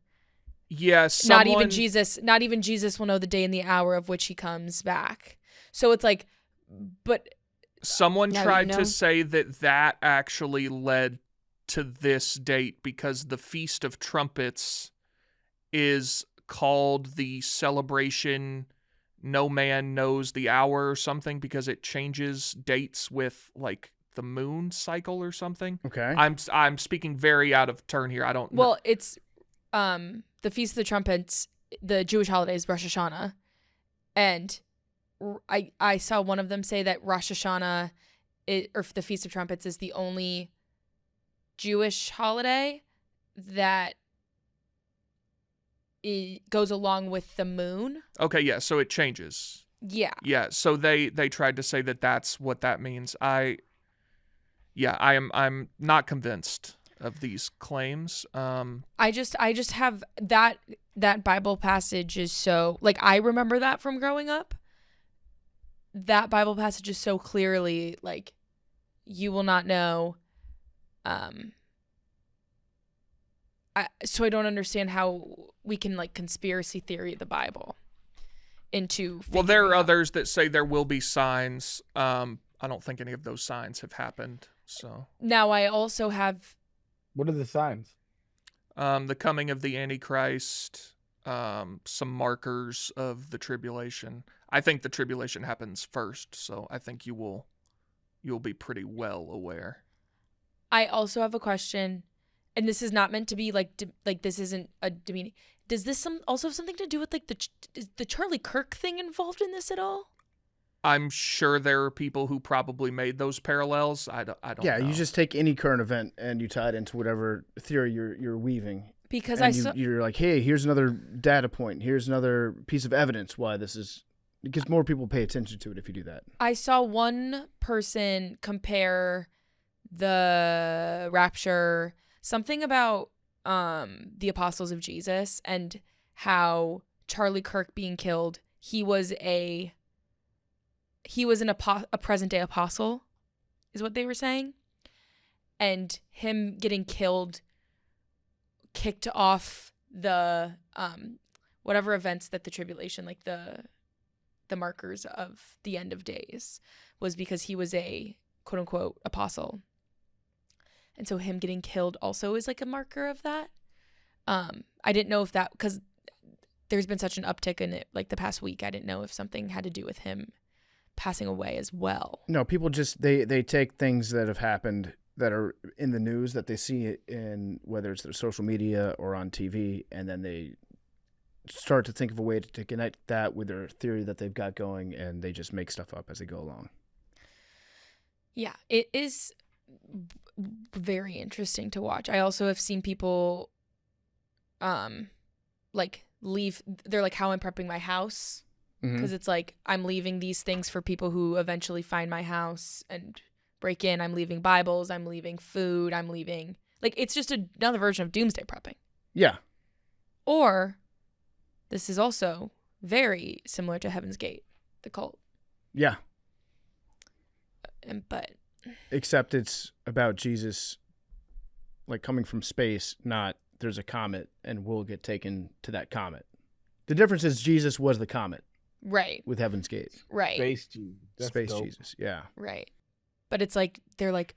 Yes. Not even Jesus will know the day and the hour of which he comes back. So it's like, but someone tried know. to say that actually led to this date because the Feast of Trumpets is called the celebration no man knows the hour or something because it changes dates with like the moon cycle or something. Okay. I'm speaking very out of turn here. I don't know. well, it's the Feast of the Trumpets, the Jewish holiday is Rosh Hashanah, and I saw one of them say that Rosh Hashanah or the Feast of Trumpets is the only Jewish holiday that it goes along with the moon. Okay, yeah, so it changes. Yeah. Yeah, so they tried to say that that's what that means. I'm not convinced of these claims. I just have that Bible passage is so, like, I remember that from growing up. That Bible passage is so clearly like, you will not know. So I don't understand how we can like conspiracy theory the Bible into. Well, there are figuring out. others that say there will be signs. I don't think any of those signs have happened. So Now I also have. What are the signs? the coming of the Antichrist, some markers of the tribulation. I think the tribulation happens first, so I think you'll be pretty well aware. I also have a question, and this is not meant to be like this isn't a demeaning. Does this also have something to do with like is the Charlie Kirk thing involved in this at all? I'm sure there are people who probably made those parallels. I don't know. Yeah, you just take any current event and you tie it into whatever theory you're weaving. Because And you're like, hey, here's another data point. Here's another piece of evidence why this is. Because more people pay attention to it if you do that. I saw one person compare the Rapture, something about the apostles of Jesus and how Charlie Kirk being killed, he was a present day apostle, is what they were saying, and him getting killed kicked off the whatever events that the tribulation, like the markers of the end of days, was because he was a quote unquote apostle. And so him getting killed also is like a marker of that. I didn't know if that, because there's been such an uptick in it like the past week, I didn't know if something had to do with him passing away as well. No, people just they take things that have happened that are in the news that they see in whether it's their social media or on TV, and then they start to think of a way to connect that with their theory that they've got going, and they just make stuff up as they go along. Yeah, it is very interesting to watch. I also have seen people like leave, they're like, how I'm prepping my house, because it's like, I'm leaving these things for people who eventually find my house and break in. I'm leaving Bibles, I'm leaving food, I'm leaving, like, it's just another version of doomsday prepping. Yeah. Or this is also very similar to Heaven's Gate, the cult. Yeah. But Except it's about Jesus, like, coming from space, not there's a comet and we'll get taken to that comet. The difference is Jesus was the comet. right, With Heaven's Gate. right. Space Jesus. That's Space dope. Jesus, yeah. Right. But it's like, they're like,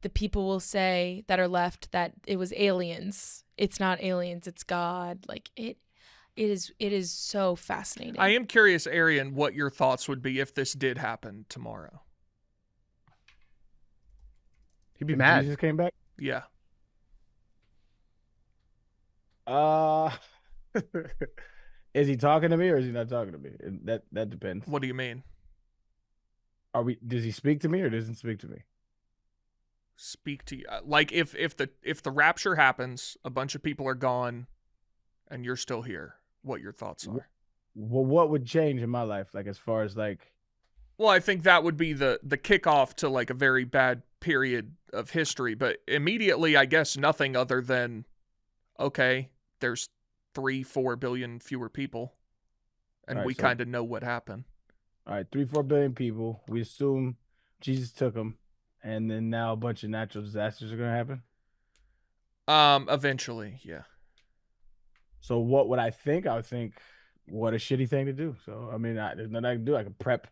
the people will say that are left that it was aliens. It's not aliens, it's God. Like, It is so fascinating. I am curious, Arian, what your thoughts would be if this did happen tomorrow. He'd be If mad. Jesus came back. Yeah. Is he talking to me or is he not talking to me? That depends. What do you mean? Does he speak to me or doesn't speak to me? Speak to you. Like if the rapture happens, a bunch of people are gone, and you're still here. What your thoughts are? Well, what would change in my life? Like as far as like. Well, I think that would be the kickoff to like a very bad period of history. But immediately, I guess nothing other than, okay, there's 3-4 billion fewer people, and Right, we so- kind of know what happened. All right, 3-4 billion people. We assume Jesus took them, and then now a bunch of natural disasters are gonna happen. Eventually, yeah. So what would I think? I would think, what a shitty thing to do. So I mean, there's nothing I can do. I can prep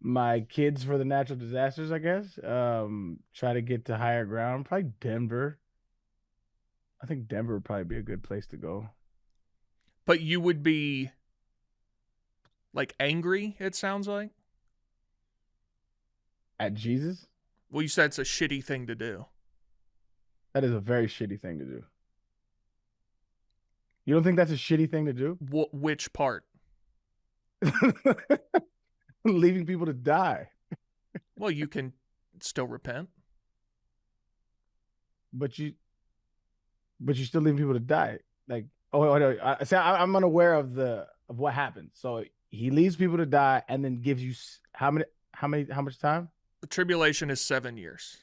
my kids for the natural disasters, I guess. Try to get to higher ground. Probably Denver. I think Denver would probably be a good place to go. But you would be like angry, it sounds like. At Jesus? Well, you said it's a shitty thing to do. That is a very shitty thing to do. You don't think that's a shitty thing to do? Which part? Leaving people to die. Well, you can still repent. But you're still leaving people to die. Like, I'm unaware of what happened. So he leaves people to die and then gives you how much time? The tribulation is 7 years.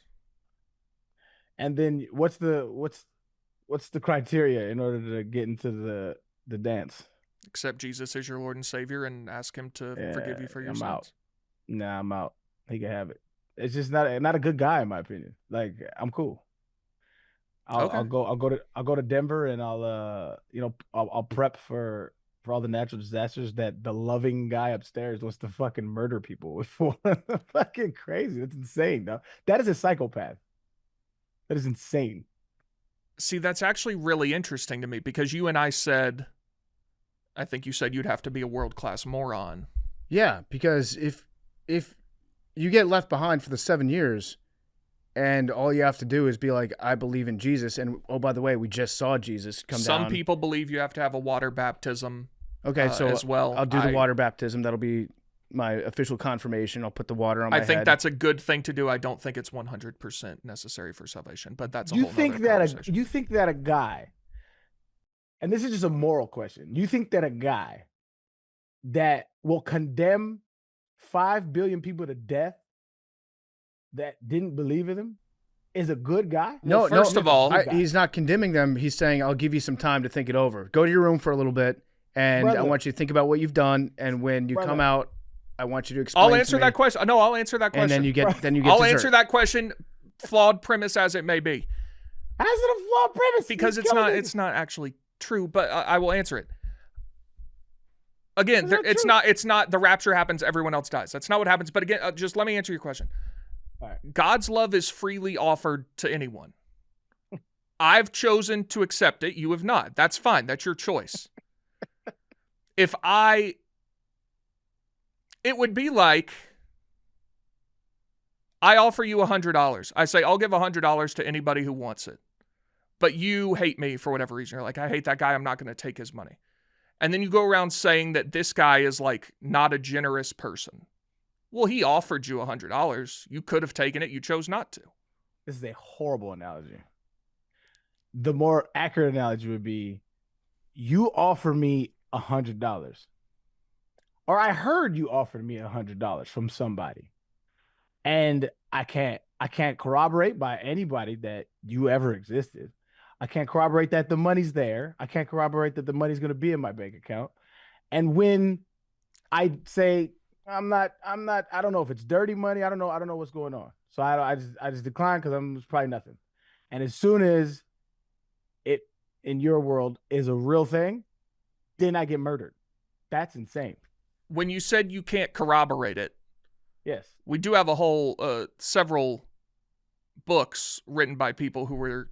And then what's the criteria in order to get into the dance? Accept Jesus as your Lord and Savior and ask him to forgive you for your I'm sins. out. Nah, I'm out. He can have it. It's just not a good guy in my opinion. Like, I'm cool. I'll go to Denver and I'll prep for all the natural disasters that the loving guy upstairs wants to fucking murder people with. Fucking crazy. That's insane, though. That is a psychopath. That is insane. See, that's actually really interesting to me because you and I said, I think you said you'd have to be a world-class moron. Yeah, because if you get left behind for the 7 years and all you have to do is be like, I believe in Jesus, and oh, by the way, we just saw Jesus come down. Some people believe you have to have a water baptism. Okay, so as well. I'll do the water baptism. That'll be my official confirmation. I'll put the water on my head. I think that's a good thing to do. I don't think it's 100% necessary for salvation, but that's a whole You nother think that a guy, and this is just a moral question, you think that a guy that will condemn 5 billion people to death that didn't believe in him is a good guy? No, first of all, he's not condemning them. He's saying, I'll give you some time to think it over. Go to your room for a little bit, and I want you to think about what you've done, and when you come out, I want you to explain. I'll answer that question. No, I'll answer that question. And then you get I'll dessert. answer that question, flawed premise as it may be. How's it a flawed premise? Because it's not actually true, but I will answer it. Again, it's not the rapture happens, everyone else dies. That's not what happens. But again, just let me answer your question. All right. God's love is freely offered to anyone. I've chosen to accept it. You have not. That's fine. That's your choice. It would be like I offer you $100. I say, I'll give $100 to anybody who wants it. But you hate me for whatever reason. You're like, I hate that guy. I'm not going to take his money. And then you go around saying that this guy is like not a generous person. Well, he offered you $100. You could have taken it. You chose not to. This is a horrible analogy. The more accurate analogy would be, you offer me $100. Or I heard you offered me $100 from somebody. And I can't corroborate by anybody that you ever existed. I can't corroborate that the money's there. I can't corroborate that the money's going to be in my bank account. And when I say I don't know if it's dirty money. I don't know what's going on. So I just decline because it's probably nothing. And as soon as it in your world is a real thing, then I get murdered. That's insane. When you said you can't corroborate it, yes, we do have a whole several books written by people who were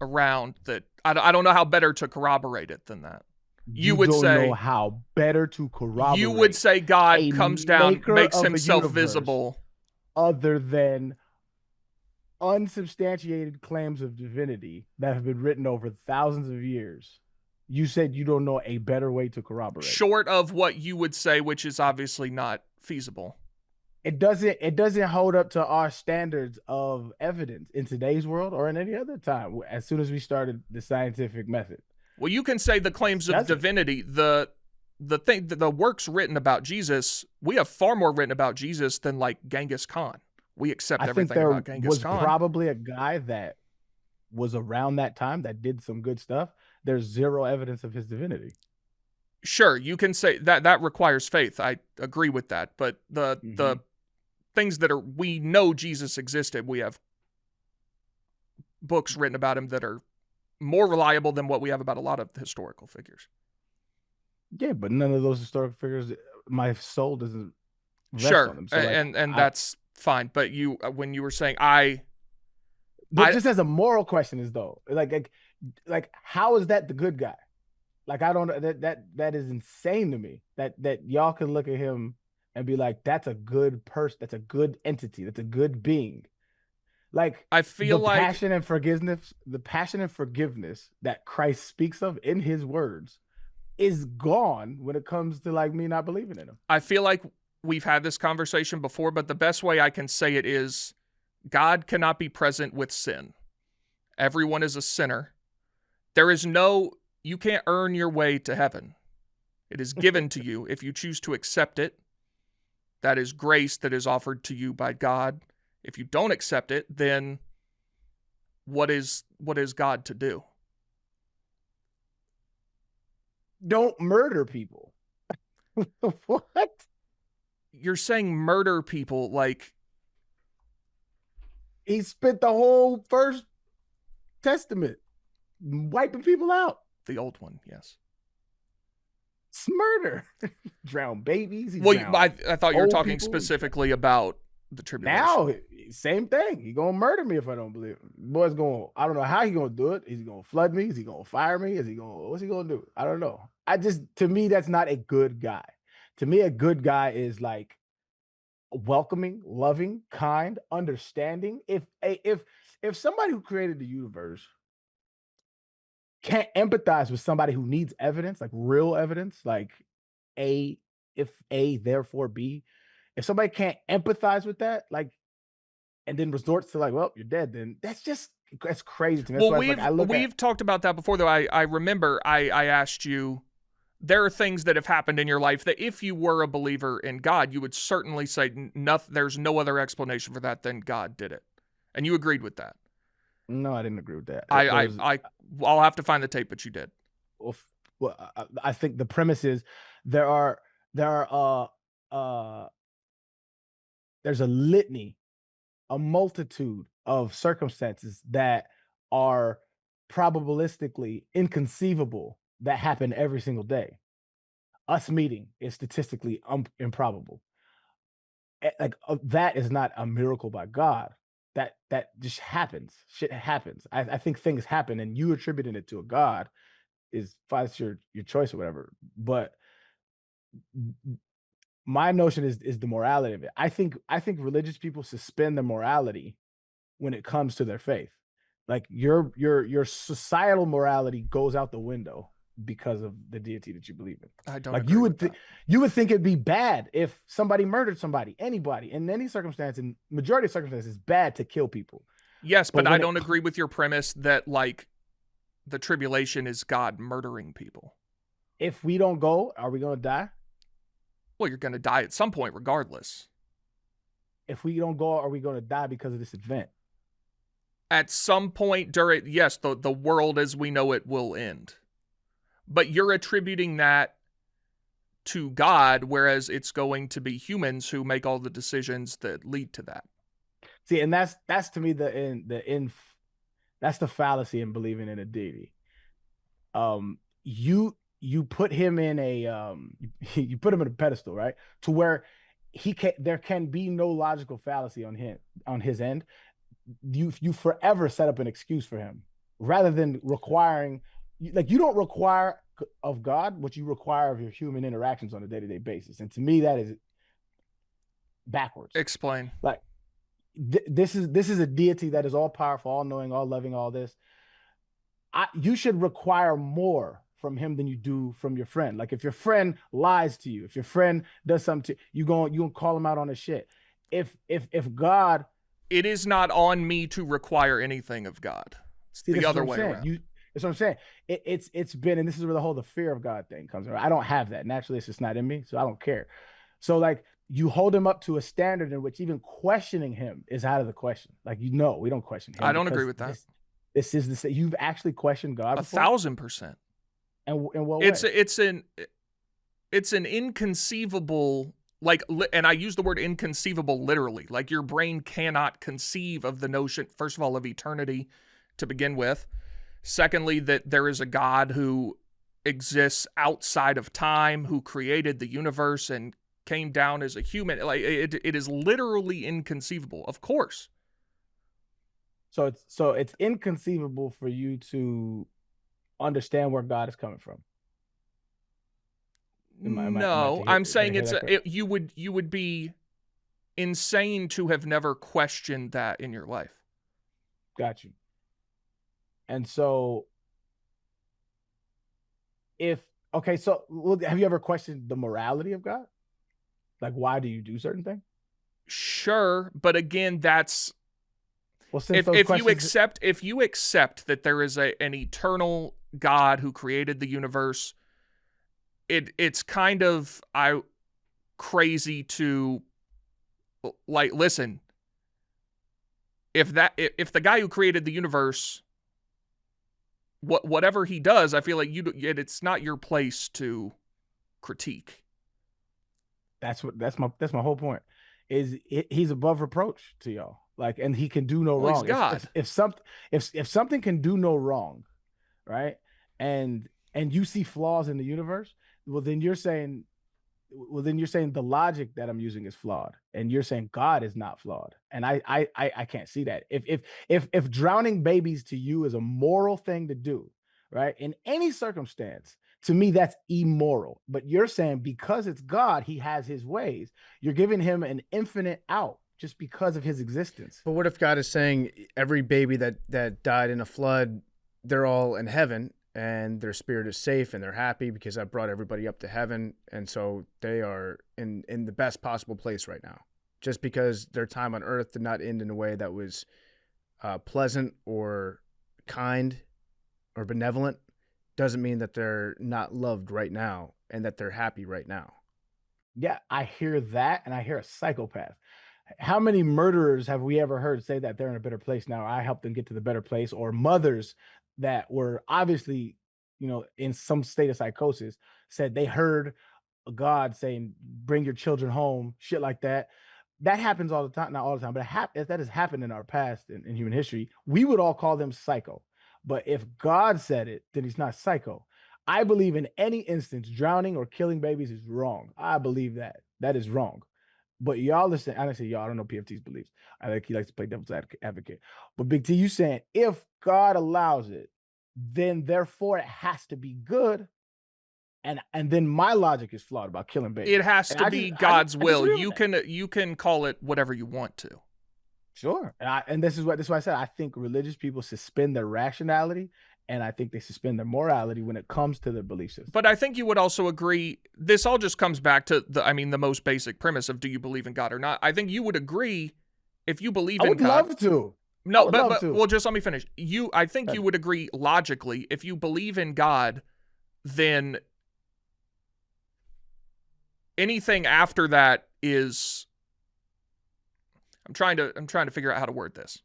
around that I don't know how better to corroborate it than that. You would don't say know how better to corroborate. You would say God a comes down, maker makes of the himself universe visible. other than unsubstantiated claims of divinity that have been written over thousands of years. You said you don't know a better way to corroborate. Short of what you would say, which is obviously not feasible. It doesn't hold up to our standards of evidence in today's world or in any other time. As soon as we started the scientific method. Well, you can say the claims of divinity, the works written about Jesus, we have far more written about Jesus than like Genghis Khan. We accept everything about Genghis Khan. Was probably a guy that was around that time that did some good stuff. There's zero evidence of his divinity. Sure, you can say that requires faith. I agree with that. But the things that we know Jesus existed, we have books written about him that are more reliable than what we have about a lot of historical figures. Yeah, but none of those historical figures, my soul doesn't rest on them. So and that's fine. But when you were saying just as a moral question is though, like how is that the good guy? Like I don't that is insane to me that y'all can look at him and be like, that's a good person, that's a good entity, that's a good being. Like I feel the like passion and forgiveness that Christ speaks of in his words is gone when it comes to like me not believing in him. I feel like we've had this conversation before, but the best way I can say it is God cannot be present with sin. Everyone is a sinner. You can't earn your way to heaven. It is given to you if you choose to accept it. That is grace that is offered to you by God. If you don't accept it, then what is God to do? Don't murder people. What? You're saying murder people like he spent the whole First Testament wiping people out. The old one, yes. It's murder. Drown babies. I thought you were talking specifically about the tribulation. Now, same thing. He gonna murder me if I don't believe him. Boy's I don't know how he gonna do it. Is he gonna flood me? Is he gonna fire me? What's he gonna do? I don't know. To me, that's not a good guy. To me, a good guy is like welcoming, loving, kind, understanding. If somebody who created the universe can't empathize with somebody who needs evidence, like real evidence, like if A, therefore B, if somebody can't empathize with that, like, and then resorts to like, well, you're dead, then that's crazy to me. Well, we've talked about that before, though. I remember I asked you, there are things that have happened in your life that if you were a believer in God, you would certainly say, there's no other explanation for that than God did it. And you agreed with that. No, I didn't agree with that. I'll have to find the tape, but you did. Well, I think the premise is there's a litany, a multitude of circumstances that are probabilistically inconceivable that happen every single day. Us meeting is statistically improbable. Like that is not a miracle by God. That just happens. Shit happens. I think things happen, and you attributing it to a God is fine. It's your choice or whatever. But my notion is the morality of it. I think religious people suspend their morality when it comes to their faith. Like your societal morality goes out the window because of the deity that you believe in. I don't like you would think it'd be bad if somebody murdered anybody in any circumstance, in majority of circumstances, it's bad to kill people. Yes, but I don't agree with your premise that like the tribulation is God murdering people. If we don't go, are we going to die? Well, you're going to die at some point regardless. If we don't go, are we going to die because of this event? At some point during, yes, the world as we know it will end. But you're attributing that to God, whereas it's going to be humans who make all the decisions that lead to that. See, and that's to me that's the fallacy in believing in a deity. You put him in you put him in a pedestal, right? To where there can be no logical fallacy on his end. You forever set up an excuse for him rather than requiring. Like you don't require of God what you require of your human interactions on a day-to-day basis. And to me, that is backwards. Explain. Like this is a deity that is all powerful, all knowing, all loving, all this. You should require more from him than you do from your friend. Like if your friend lies to you, if your friend does something to you, gonna call him out on his shit. If God, it is not on me to require anything of God. It's the other way around. That's what I'm saying. It's been, and this is where the fear of God thing comes around. I don't have that naturally. It's just not in me, so I don't care. So like you hold him up to a standard in which even questioning him is out of the question. Like we don't question him. I don't agree with that. This is the you've actually questioned God before? 1,000%. And in what way? It's an inconceivable, like, and I use the word inconceivable literally. Like your brain cannot conceive of the notion, first of all, of eternity to begin with. Secondly, that there is a God who exists outside of time, who created the universe and came down as a human. Like it is literally inconceivable. Of course. So it's inconceivable for you to understand where God is coming from. I'm saying you would be insane to have never questioned that in your life. Got you. And so have you ever questioned the morality of God? Like, why do you do certain things? Sure, but again, that's if you accept that there is an eternal God who created the universe, it's kind of crazy to like listen. If the guy who created the universe, whatever he does, I feel like it's not your place to critique. That's my whole point. Is he's above reproach to y'all. Like, and he can do no wrong. He's God. If something can do no wrong, right? And you see flaws in the universe, then you're saying the logic that I'm using is flawed, and you're saying God is not flawed, and I can't see that. If drowning babies to you is a moral thing to do, right? In any circumstance, to me that's immoral. But you're saying because it's God, he has his ways. You're giving him an infinite out just because of his existence. But what if God is saying every baby that died in a flood, they're all in heaven and their spirit is safe and they're happy because I brought everybody up to heaven, and so they are in the best possible place right now. Just because their time on earth did not end in a way that was pleasant or kind or benevolent doesn't mean that they're not loved right now and that they're happy right now. Yeah, I hear that, and I hear a psychopath. How many murderers have we ever heard say that they're in a better place now? I helped them get to the better place. Or mothers that were obviously, in some state of psychosis, said they heard God saying, bring your children home, shit like that. That happens all the time. Not all the time, but that has happened in our past in human history. We would all call them psycho. But if God said it, then he's not psycho. I believe in any instance, drowning or killing babies is wrong. I believe that. That is wrong. But y'all listen, I don't say y'all, I don't know PFT's beliefs. I think he likes to play devil's advocate. But Big T, you saying if God allows it, then therefore it has to be good. And then my logic is flawed about killing babies. It has to be God's will. You can call it whatever you want to. Sure. And this is why I said I think religious people suspend their rationality, and I think they suspend their morality when it comes to their belief system. But I think you would also agree, this all just comes back to the most basic premise of do you believe in God or not? I think you would agree if you believe in God. I would love to. No, but well, just let me finish. I think you would agree logically, if you believe in God, then anything after that is, I'm trying to figure out how to word this.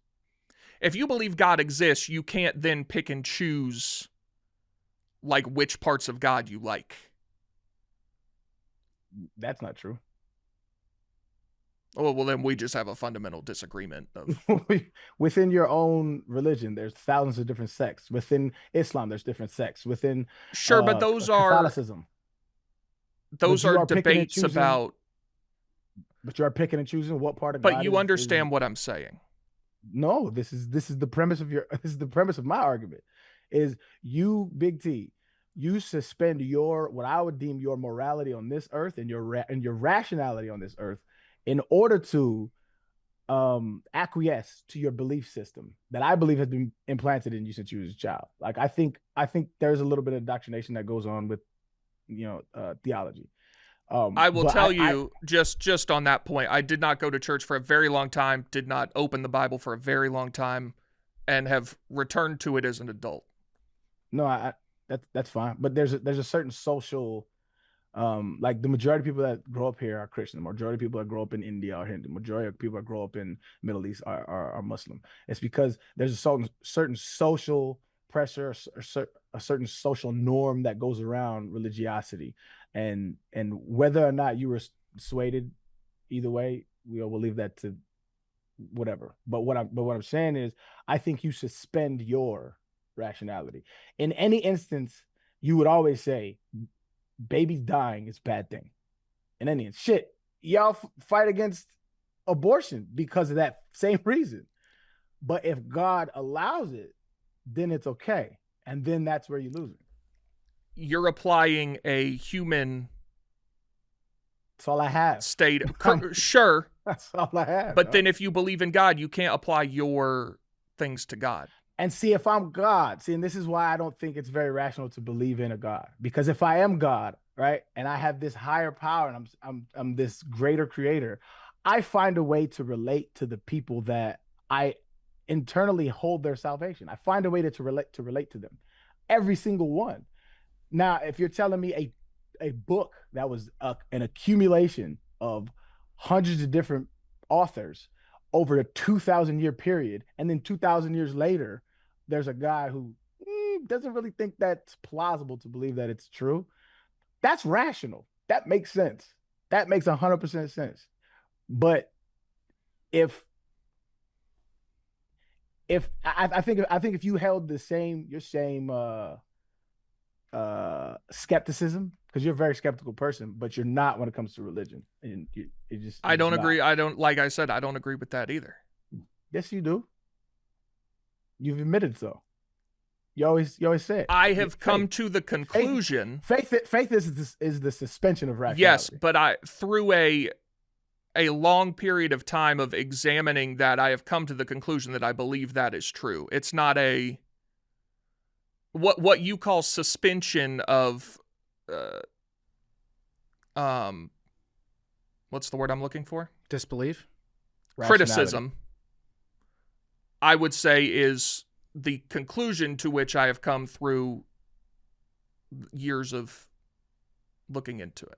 If you believe God exists, you can't then pick and choose like which parts of God you like. That's not true. Oh, well, then we just have a fundamental disagreement of within your own religion. There's thousands of different sects. Within Islam, there's different sects. Within but those Catholicism. Those are debates about. But you are picking and choosing what part of God. But you understand what I'm saying. No, this is the premise of my argument. Is you, Big T, you suspend your what I would deem your morality on this earth and your rationality on this earth in order to acquiesce to your belief system that I believe has been implanted in you since you was a child. Like I think there's a little bit of indoctrination that goes on with theology. I will tell you just on that point, I did not go to church for a very long time, did not open the Bible for a very long time, and have returned to it as an adult. No, that's fine. But there's a certain social, like the majority of people that grow up here are Christian. The majority of people that grow up in India are Hindu. The majority of people that grow up in Middle East are Muslim. It's because there's a certain social pressure, a certain social norm that goes around religiosity, and whether or not you were persuaded, either way, we'll leave that to whatever. But what I'm saying is, I think you suspend your rationality. In any instance, you would always say, babies dying is a bad thing. In any instance, shit, y'all fight against abortion because of that same reason. But if God allows it, then it's okay. And then that's where you lose it. You're applying a human That's all I have. state. Sure. That's all I have. But then if you believe in God, you can't apply your things to God. And see, if I'm God, and this is why I don't think it's very rational to believe in a God. Because if I am God, right, and I have this higher power and I'm this greater creator, I find a way to relate to the people that I internally hold their salvation. I find a way to relate to them. Every single one. Now, if you're telling me a book that was an accumulation of hundreds of different authors over a 2,000-year period, and then 2,000 years later, there's a guy who doesn't really think that's plausible to believe that it's true, that's rational. That makes sense. That makes 100% sense. But if I think if you held your same skepticism, because you're a very skeptical person, but you're not when it comes to religion, and I don't agree. I don't, like I said, I don't agree with that either. Yes, you do. You've admitted so. You always say it. I have come to the conclusion. Faith is the suspension of rationality. Yes, but through a long period of time of examining that, I have come to the conclusion that I believe that is true. It's not what you call suspension of what's the word I'm looking for? Disbelief? Criticism, I would say, is the conclusion to which I have come through years of looking into it.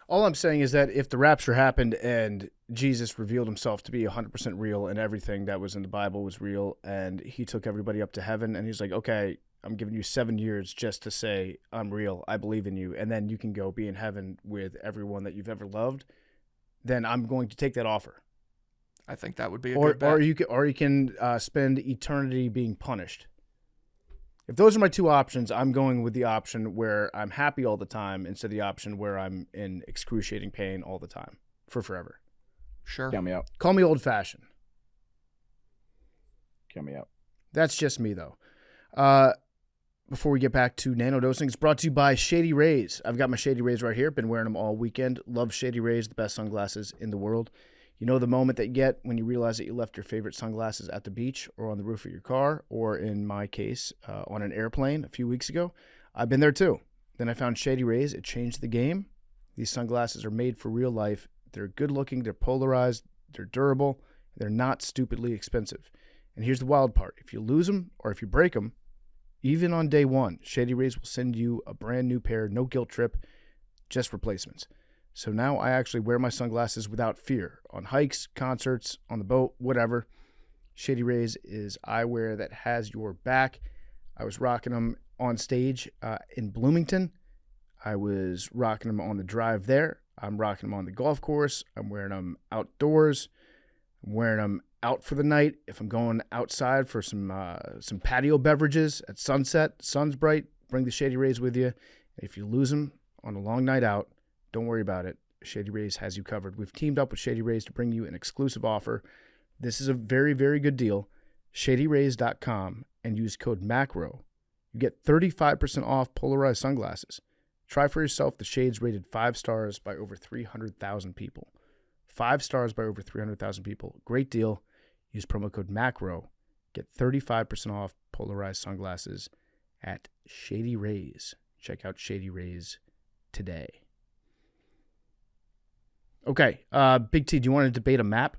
All I'm saying is that if the rapture happened and Jesus revealed himself to be 100% real and everything that was in the Bible was real, and he took everybody up to heaven, and he's like, okay, I'm giving you 7 years just to say I'm real, I believe in you, and then you can go be in heaven with everyone that you've ever loved, then I'm going to take that offer. I think that would be a good bet. Or you can spend eternity being punished. If those are my two options, I'm going with the option where I'm happy all the time instead of the option where I'm in excruciating pain all the time for forever. Sure. Count me out. Call me old-fashioned. Count me out. That's just me, though. Before we get back to Nanodosing, it's brought to you by Shady Rays. I've got my Shady Rays right here. Been wearing them all weekend. Love Shady Rays, the best sunglasses in the world. You know the moment that you get when you realize that you left your favorite sunglasses at the beach or on the roof of your car, or in my case, on an airplane a few weeks ago. I've been there too. Then I found Shady Rays. It changed the game. These sunglasses are made for real life. They're good looking. They're polarized. They're durable. They're not stupidly expensive. And here's the wild part. If you lose them or if you break them, even on day one, Shady Rays will send you a brand new pair, no guilt trip, just replacements. So now I actually wear my sunglasses without fear. On hikes, concerts, on the boat, whatever. Shady Rays is eyewear that has your back. I was rocking them on stage in Bloomington. I was rocking them on the drive there. I'm rocking them on the golf course. I'm wearing them outdoors. I'm wearing them out for the night. If I'm going outside for some patio beverages at sunset, sun's bright, bring the Shady Rays with you. If you lose them on a long night out, don't worry about it. Shady Rays has you covered. We've teamed up with Shady Rays to bring you an exclusive offer. This is a very, very good deal. ShadyRays.com. and use code MACRO, you get 35% off polarized sunglasses. Try for yourself the shades rated 5 stars by over 300,000 people. 5 stars by over 300,000 people. Great deal. Use promo code MACRO. Get 35% off polarized sunglasses at Shady Rays. Check out Shady Rays today. Okay, Big T, do you want to debate a map?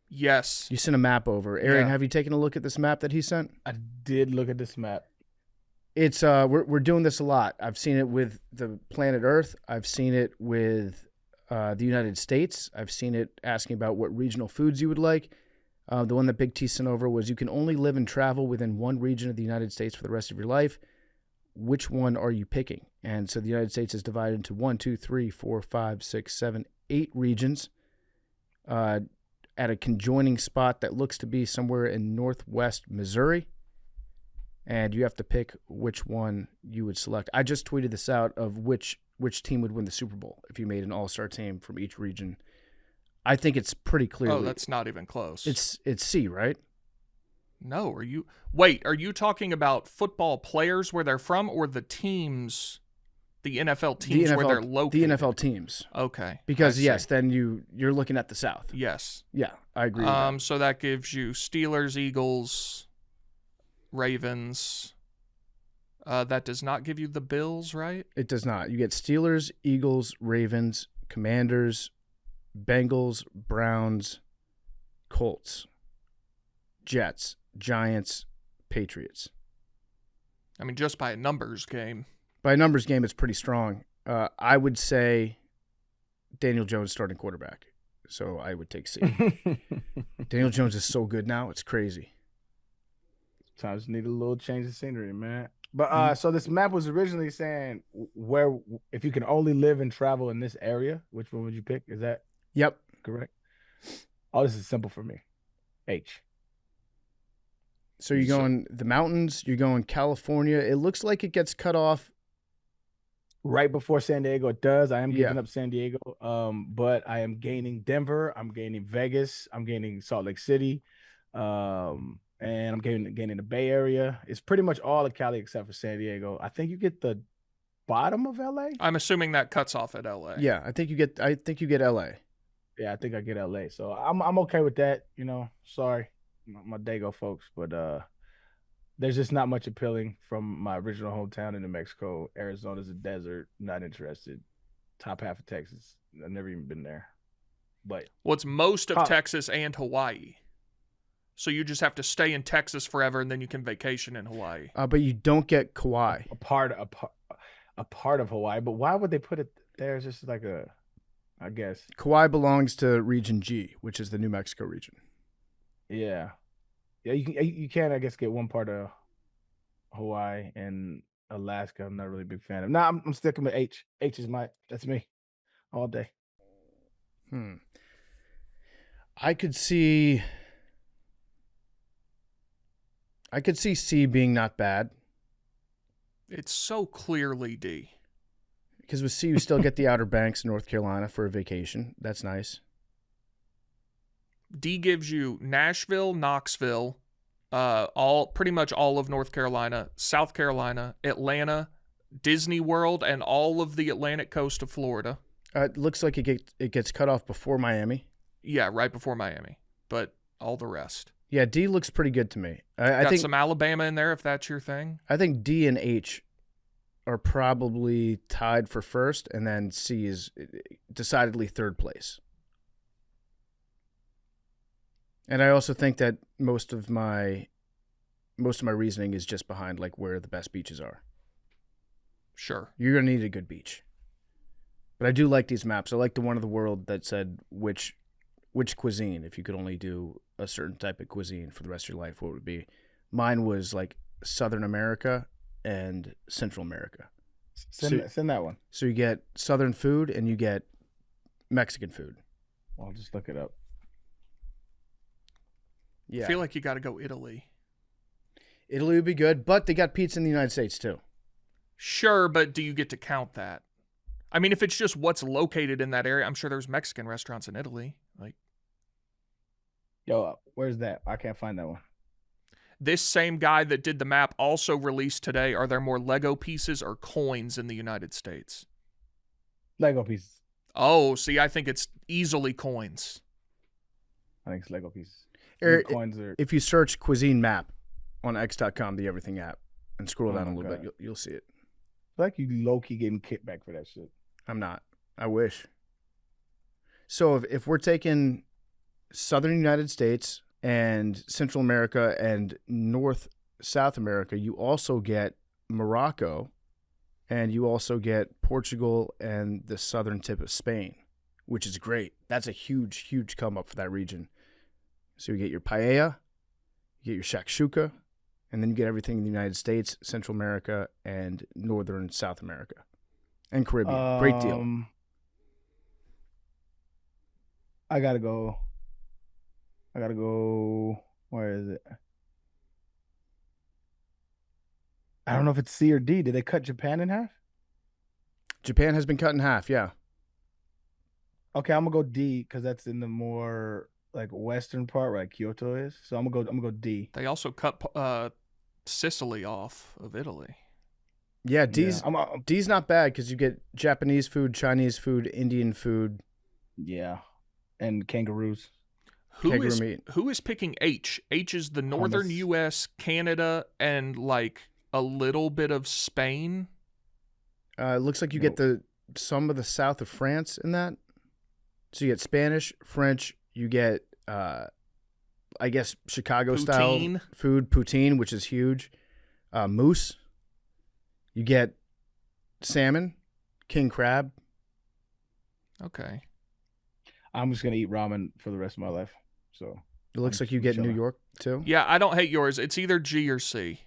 Yes. You sent a map over. Aaron, Yeah. have you taken a look at this map that he sent? I did look at this map. It's we're doing this a lot. I've seen it with the planet Earth. I've seen it with the United States. I've seen it asking about what regional foods you would like. The one that Big T sent over was you can only live and travel within one region of the United States for the rest of your life. Which one are you picking? And so the United States is divided into 1, 2, 3, 4, 5, 6, 7, 8 regions at a conjoining spot that looks to be somewhere in northwest Missouri. And you have to pick which one you would select. I just tweeted this out of which team would win the Super Bowl if you made an all-star team from each region. I think it's pretty clear. Oh, that's not even close. It's C, right? No, are you talking about football players where they're from or the teams, the NFL teams where they're located? The NFL teams. Okay. Because I yes, see. then you're looking at the South. Yes. Yeah, I agree with that. So that gives you Steelers, Eagles, Ravens. That does not give you the Bills, right? It does not. You get Steelers, Eagles, Ravens, Commanders, Bengals, Browns, Colts, Jets, Giants, Patriots. I mean, just by a numbers game. By a numbers game, it's pretty strong. I would say Daniel Jones starting quarterback. So I would take C. Daniel Jones is so good now. It's crazy. Sometimes need a little change of scenery, man. But so this map was originally saying where if you can only live and travel in this area, which one would you pick? Is that Yep. correct? Oh, this is simple for me. H. So you're going the mountains, you're going California. It looks like it gets cut off Right before San Diego, it does. I am giving Yeah. up San Diego, but I am gaining Denver. I'm gaining Vegas. I'm gaining Salt Lake City, and I'm gaining the Bay Area. It's pretty much all of Cali except for San Diego. I think you get the bottom of LA. I'm assuming that cuts off at LA. Yeah, I think you get LA. Yeah, I think I get LA. So I'm okay with that. You know, sorry, my Dago folks, but there's just not much appealing from my original hometown in New Mexico. Arizona's a desert. Not interested. Top half of Texas. I've never even been there. But Well, it's most of Huh. Texas and Hawaii. So you just have to stay in Texas forever, and then you can vacation in Hawaii. But you don't get Kauai. a part of Hawaii. But why would they put it there? It's just like I guess. Kauai belongs to Region G, which is the New Mexico region. Yeah. Yeah, you can I guess get one part of Hawaii and Alaska. I'm not really a big fan of. No, I'm sticking with H. H is that's me all day. I could see C being not bad It's so clearly D. because with C you still get the Outer Banks, North Carolina for a vacation. That's nice. D gives you Nashville, Knoxville, pretty much all of North Carolina, South Carolina, Atlanta, Disney World, and all of the Atlantic coast of Florida. It looks like it gets cut off before Miami. Yeah, right before Miami, but all the rest. Yeah, D looks pretty good to me. I Got think some Alabama in there if that's your thing. I think D and H are probably tied for first, and then C is decidedly third place. And I also think that most of my reasoning is just behind like where the best beaches are. Sure. You're gonna need a good beach. But I do like these maps. I like the one of the world that said which cuisine, if you could only do a certain type of cuisine for the rest of your life, what would it be? Mine was like Southern America and Central America. Send that one. So you get Southern food and you get Mexican food. I'll just look it up. Yeah. I feel like you got to go Italy. Italy would be good, but they got pizza in the United States too. Sure, but do you get to count that? I mean, if it's just what's located in that area, I'm sure there's Mexican restaurants in Italy. Like, Yo, where's that? I can't find that one. This same guy that did the map also released today, are there more Lego pieces or coins in the United States? Lego pieces. Oh, see, I think it's easily coins. I think it's Lego pieces. Coins are. If you search cuisine map on X.com, the everything app, and scroll down a little bit, you'll see it. I feel like you low key getting kickback for that shit. I'm not. I wish. So if we're taking Southern United States and Central America and South America, you also get Morocco, and you also get Portugal and the southern tip of Spain, which is great. That's a huge, huge come up for that region. So you get your paella, you get your shakshuka, and then you get everything in the United States, Central America, and Northern South America, and Caribbean. Great deal. I gotta go. Where is it? I don't know if it's C or D. Did they cut Japan in half? Japan has been cut in half, yeah. Okay, I'm gonna go D because that's in the more like western part where like Kyoto is. So I'm gonna go D. They also cut Sicily off of Italy. Yeah, D's not bad because you get Japanese food, Chinese food, Indian food. Yeah, and kangaroos. Who is picking H? H is the northern U.S., Canada, and like a little bit of Spain. It looks like you get some of the south of France in that. So you get Spanish, French. You get, I guess, Chicago-style food, poutine, which is huge. Moose. You get salmon, king crab. Okay. I'm just going to eat ramen for the rest of my life. So it looks like you get New York, too. Yeah, I don't hate yours. It's either G or C.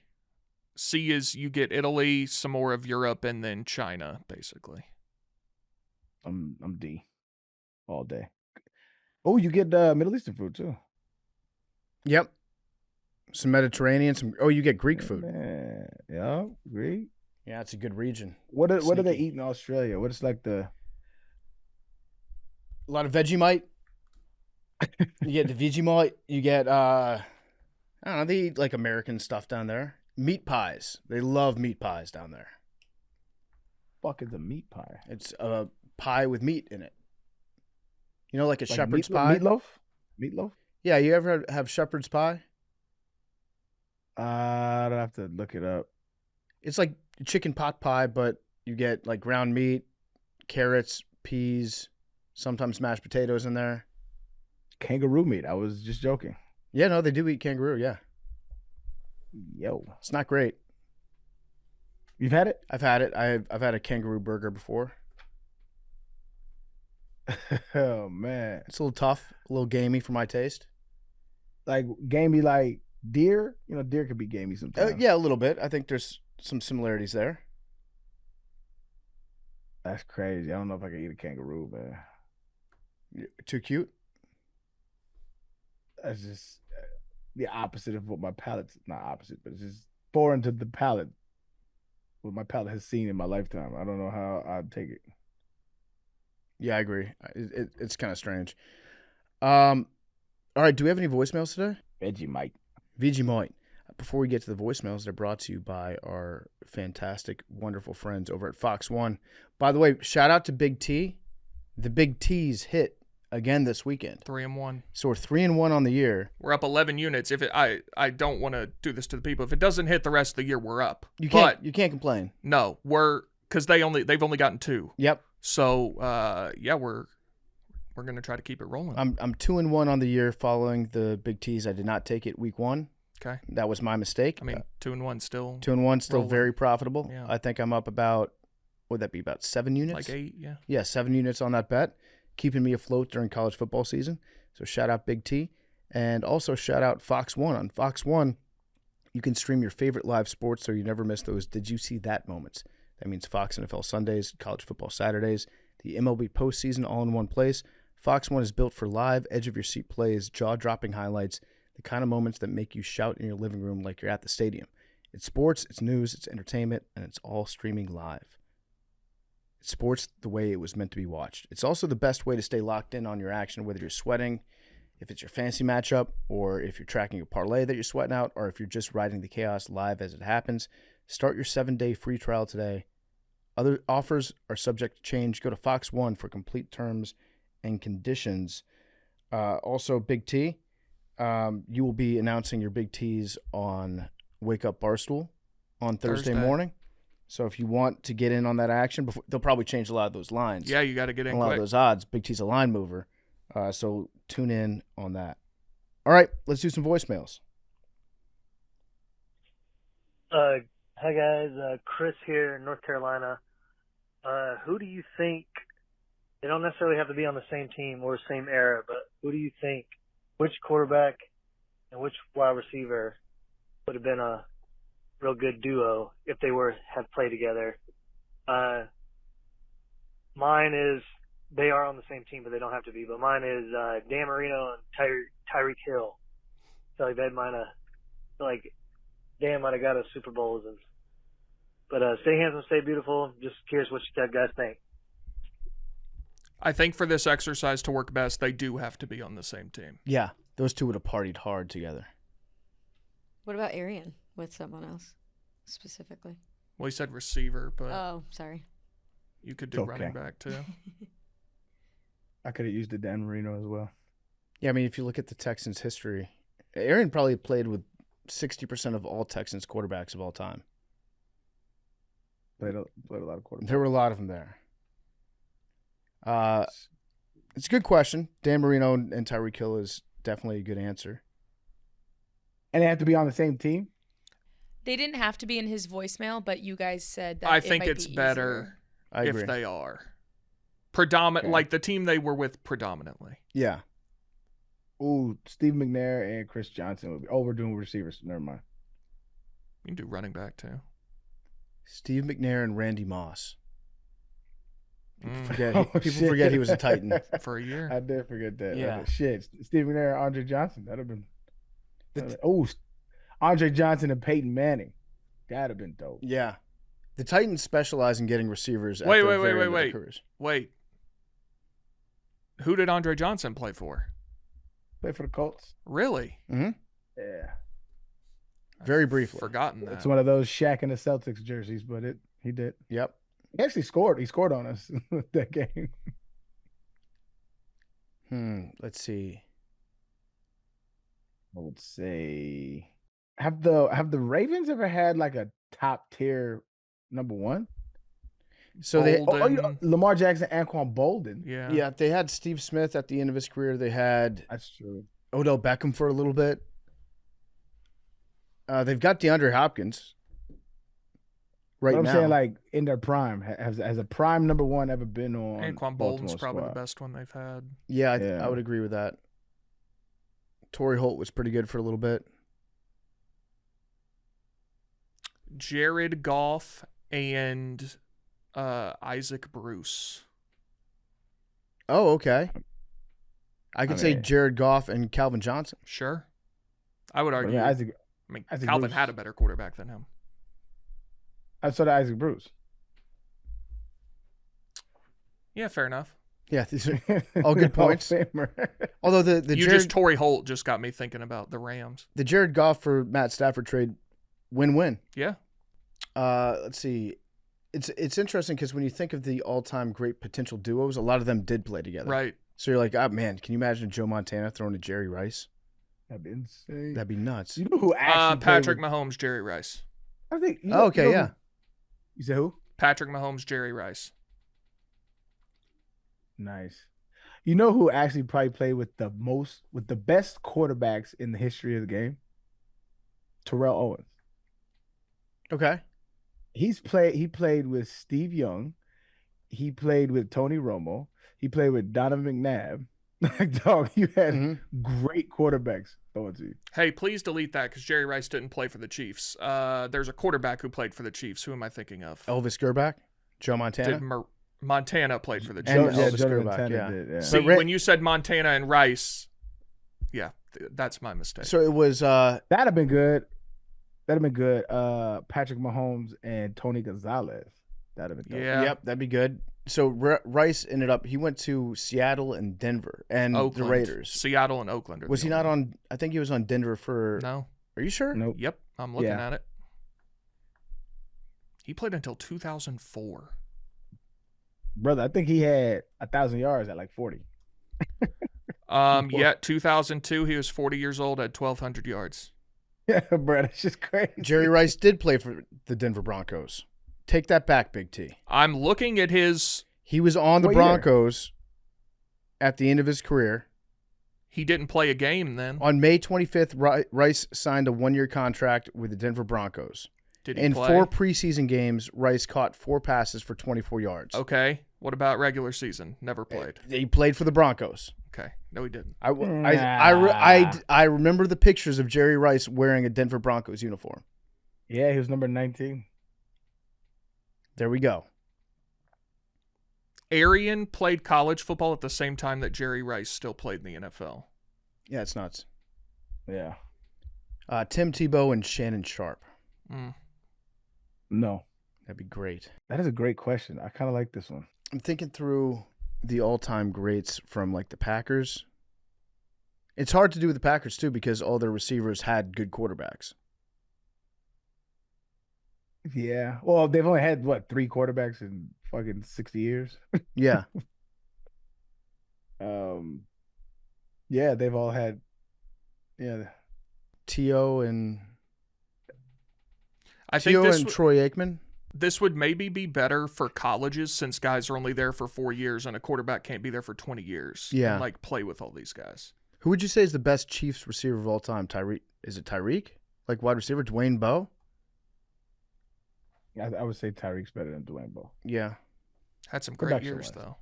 C is you get Italy, some more of Europe, and then China, basically. I'm D all day. Oh, you get Middle Eastern food, too. Yep. Some Mediterranean. You get Greek food. Yeah, Greek. Yeah, it's a good region. What do they eat in Australia? What is like a lot of Vegemite. You get the Vegemite. You get I don't know. They eat like American stuff down there. Meat pies. They love meat pies down there. Fuck is a meat pie? It's a pie with meat in it. You know, like a shepherd's pie. Meatloaf. Yeah, you ever have shepherd's pie? I'd have to look it up. It's like chicken pot pie, but you get like ground meat, carrots, peas, sometimes mashed potatoes in there. Kangaroo meat. I was just joking. Yeah, no, they do eat kangaroo, yeah. Yo. It's not great. You've had it? I've had it. I've had a kangaroo burger before. Oh, man. It's a little tough, a little gamey for my taste. Like, gamey like deer? You know, deer could be gamey sometimes. Yeah, a little bit. I think there's some similarities there. That's crazy. I don't know if I could eat a kangaroo, man. Too cute? That's just the opposite of what my palate's not opposite, but it's just foreign to the palate. What my palate has seen in my lifetime. I don't know how I'd take it. Yeah, I agree. It's kind of strange. All right, do we have any voicemails today? Vegemite. Before we get to the voicemails, they're brought to you by our fantastic, wonderful friends over at Fox One. By the way, shout out to Big T. The Big T's hit again this weekend. 3-1. So we're 3-1 on the year. We're up 11 units. I don't want to do this to the people. If it doesn't hit the rest of the year, we're up. You can't complain. No, because they've only gotten 2. Yep. So we're gonna try to keep it rolling. I'm 2-1 on the year following the Big T's. I did not take it week 1. Okay. That was my mistake. I mean, 2-1 still. 2-1 still rolling. very profitable. Yeah. I think I'm up about, would that be about 7 units? Like 8, yeah. Yeah, 7 units on that bet, keeping me afloat during college football season. So shout out Big T. And also shout out Fox One. On Fox One, you can stream your favorite live sports so you never miss those Did You See That moments. That means Fox NFL Sundays, college football Saturdays, the MLB postseason all in one place. Fox One is built for live, edge-of-your-seat plays, jaw-dropping highlights, the kind of moments that make you shout in your living room like you're at the stadium. It's sports, it's news, it's entertainment, and it's all streaming live. It's sports the way it was meant to be watched. It's also the best way to stay locked in on your action, whether you're sweating, If it's your fantasy matchup, or if you're tracking a parlay that you're sweating out, or if you're just riding the chaos live as it happens, start your 7-day free trial today. Other offers are subject to change. Go to Fox One for complete terms and conditions. Also, Big T, you will be announcing your Big T's on Wake Up Barstool on Thursday morning. So if you want to get in on that action, they'll probably change a lot of those lines. Yeah, you got to get in a lot quick. of those odds. Big T's a line mover. So tune in on that. All right, let's do some voicemails. Hi guys, Chris here in North Carolina. Who do you think, they don't necessarily have to be on the same team or same era, but who do you think, which quarterback and which wide receiver would have been a real good duo if they have played together? Mine is, they are on the same team, but they don't have to be. But mine is Dan Marino and Tyreek Hill. So like Dan might have got us Super Bowls. But stay handsome, stay beautiful. Just curious what you guys think. I think for this exercise to work best, they do have to be on the same team. Yeah, those two would have partied hard together. What about Arian with someone else specifically? Well, he said receiver, but Oh, sorry. you could do Okay. running back too. I could have used the Dan Marino as well. Yeah, I mean, if you look at the Texans' history, Aaron probably played with 60% of all Texans quarterbacks of all time. Played a lot of quarterbacks. There were a lot of them there. It's a good question. Dan Marino and Tyreek Hill is definitely a good answer. And they have to be on the same team? They didn't have to be in his voicemail, but you guys said that I it think might it's be better I agree. if they are. Okay. Like the team they were with predominantly. Yeah. Ooh, Steve McNair and Chris Johnson would be. Oh, we're doing receivers. Never mind. You can do running back too. Steve McNair and Randy Moss. Mm, People forget he was a Titan. for a year. I did forget that. Yeah. Shit. Steve McNair and Andre Johnson. That'd have been. Andre Johnson and Peyton Manning. That'd have been dope. Yeah. The Titans specialize in getting receivers at Wait, the wait, very wait, end of their wait. careers. Wait. Who did Andre Johnson play for? Play for the Colts. Really? Mm-hmm. Yeah. Very briefly. Forgotten that. It's one of those Shaq and the Celtics jerseys, but he did. Yep. He actually scored. He scored on us that game. Let's see. I would say, have the Ravens ever had like a top tier number one? So they Bolden. Lamar Jackson, Anquan Bolden. Yeah. yeah, they had Steve Smith at the end of his career. They had That's true. Odell Beckham for a little bit. They've got DeAndre Hopkins right But I'm now. saying, like, in their prime, has a prime number one ever been on? Anquan Bolden's Baltimore probably squad? the best one they've had. Yeah, Yeah. I would agree with that. Torrey Holt was pretty good for a little bit. Jared Goff and Isaac Bruce. Oh, okay. I could say mean- Jared Goff and Calvin Johnson. Sure. I would I argue. mean, Isaac Calvin Bruce. had a better quarterback than him. I saw that Isaac Bruce. Yeah, fair enough. Yeah, these are all good Hall of points. Famer. Although the Torrey Holt just got me thinking about the Rams. the Jared Goff for Matt Stafford trade, win-win. Yeah. Let's see. It's interesting because when you think of the all-time great potential duos, a lot of them did play together. Right. So you're like, oh man, can you imagine Joe Montana throwing to Jerry Rice? That'd be insane. That'd be nuts. You know who actually Patrick played Mahomes, Jerry Rice. with, I think. Oh, okay, yeah. You said who? Patrick Mahomes, Jerry Rice. Nice. You know who actually probably played with the best quarterbacks in the history of the game? Terrell Owens. Okay. He played with Steve Young. He played with Tony Romo. He played with Donovan McNabb. Like, dog, you had great quarterbacks throwing to you. Hey, please delete that because Jerry Rice didn't play for the Chiefs. There's a quarterback who played for the Chiefs. Who am I thinking of? Elvis Gerback, Joe Montana. Montana played for the And Chiefs. Elvis Joe Gerback, Montana yeah. did, yeah. See, But when you said Montana and Rice, yeah, that's my mistake. So it was That'd have been good. Patrick Mahomes and Tony Gonzalez. That'd have been dope. Yeah. Yep, that'd be good. So Rice ended up. He went to Seattle and Denver and Oakland, the Raiders. Seattle and Oakland. Was he not on? I think he was on Denver for. No. Are you sure? Nope. Yep. I'm looking Yeah. at it. He played until 2004. Brother, I think he had 1,000 yards at like 40. Yeah, 2002. He was 40 years old at 1,200 yards. Yeah, bro, that's just crazy. Jerry Rice did play for the Denver Broncos. Take that back, Big T. I'm looking at his. He was on the What year? Broncos at the end of his career. He didn't play a game then. On May 25th, Rice signed a 1-year contract with the Denver Broncos. Did he In play? 4 preseason games, Rice caught 4 passes for 24 yards. Okay. What about regular season? Never played. He played for the Broncos. Okay. No, he didn't. I remember the pictures of Jerry Rice wearing a Denver Broncos uniform. Yeah, he was number 19. There we go. Arian played college football at the same time that Jerry Rice still played in the NFL. Yeah, it's nuts. Yeah. Tim Tebow and Shannon Sharp. No. That'd be great. That is a great question. I kind of like this one. I'm thinking through the all-time greats from like the Packers. It's hard to do with the Packers too because all their receivers had good quarterbacks. Yeah. Well, they've only had, 3 quarterbacks in fucking 60 years? Yeah. Yeah, they've all had, T.O. and I think T.O. this and Troy Aikman. this would maybe be better for colleges since guys are only there for 4 years and a quarterback can't be there for 20 years. Yeah. And play with all these guys. Who would you say is the best Chiefs receiver of all time? Tyreek? Is it Tyreek? Like wide receiver, Dwayne Bowe? I would say Tyreek's better than Dwayne Bowe. Yeah. Had some great years Production-wise. though.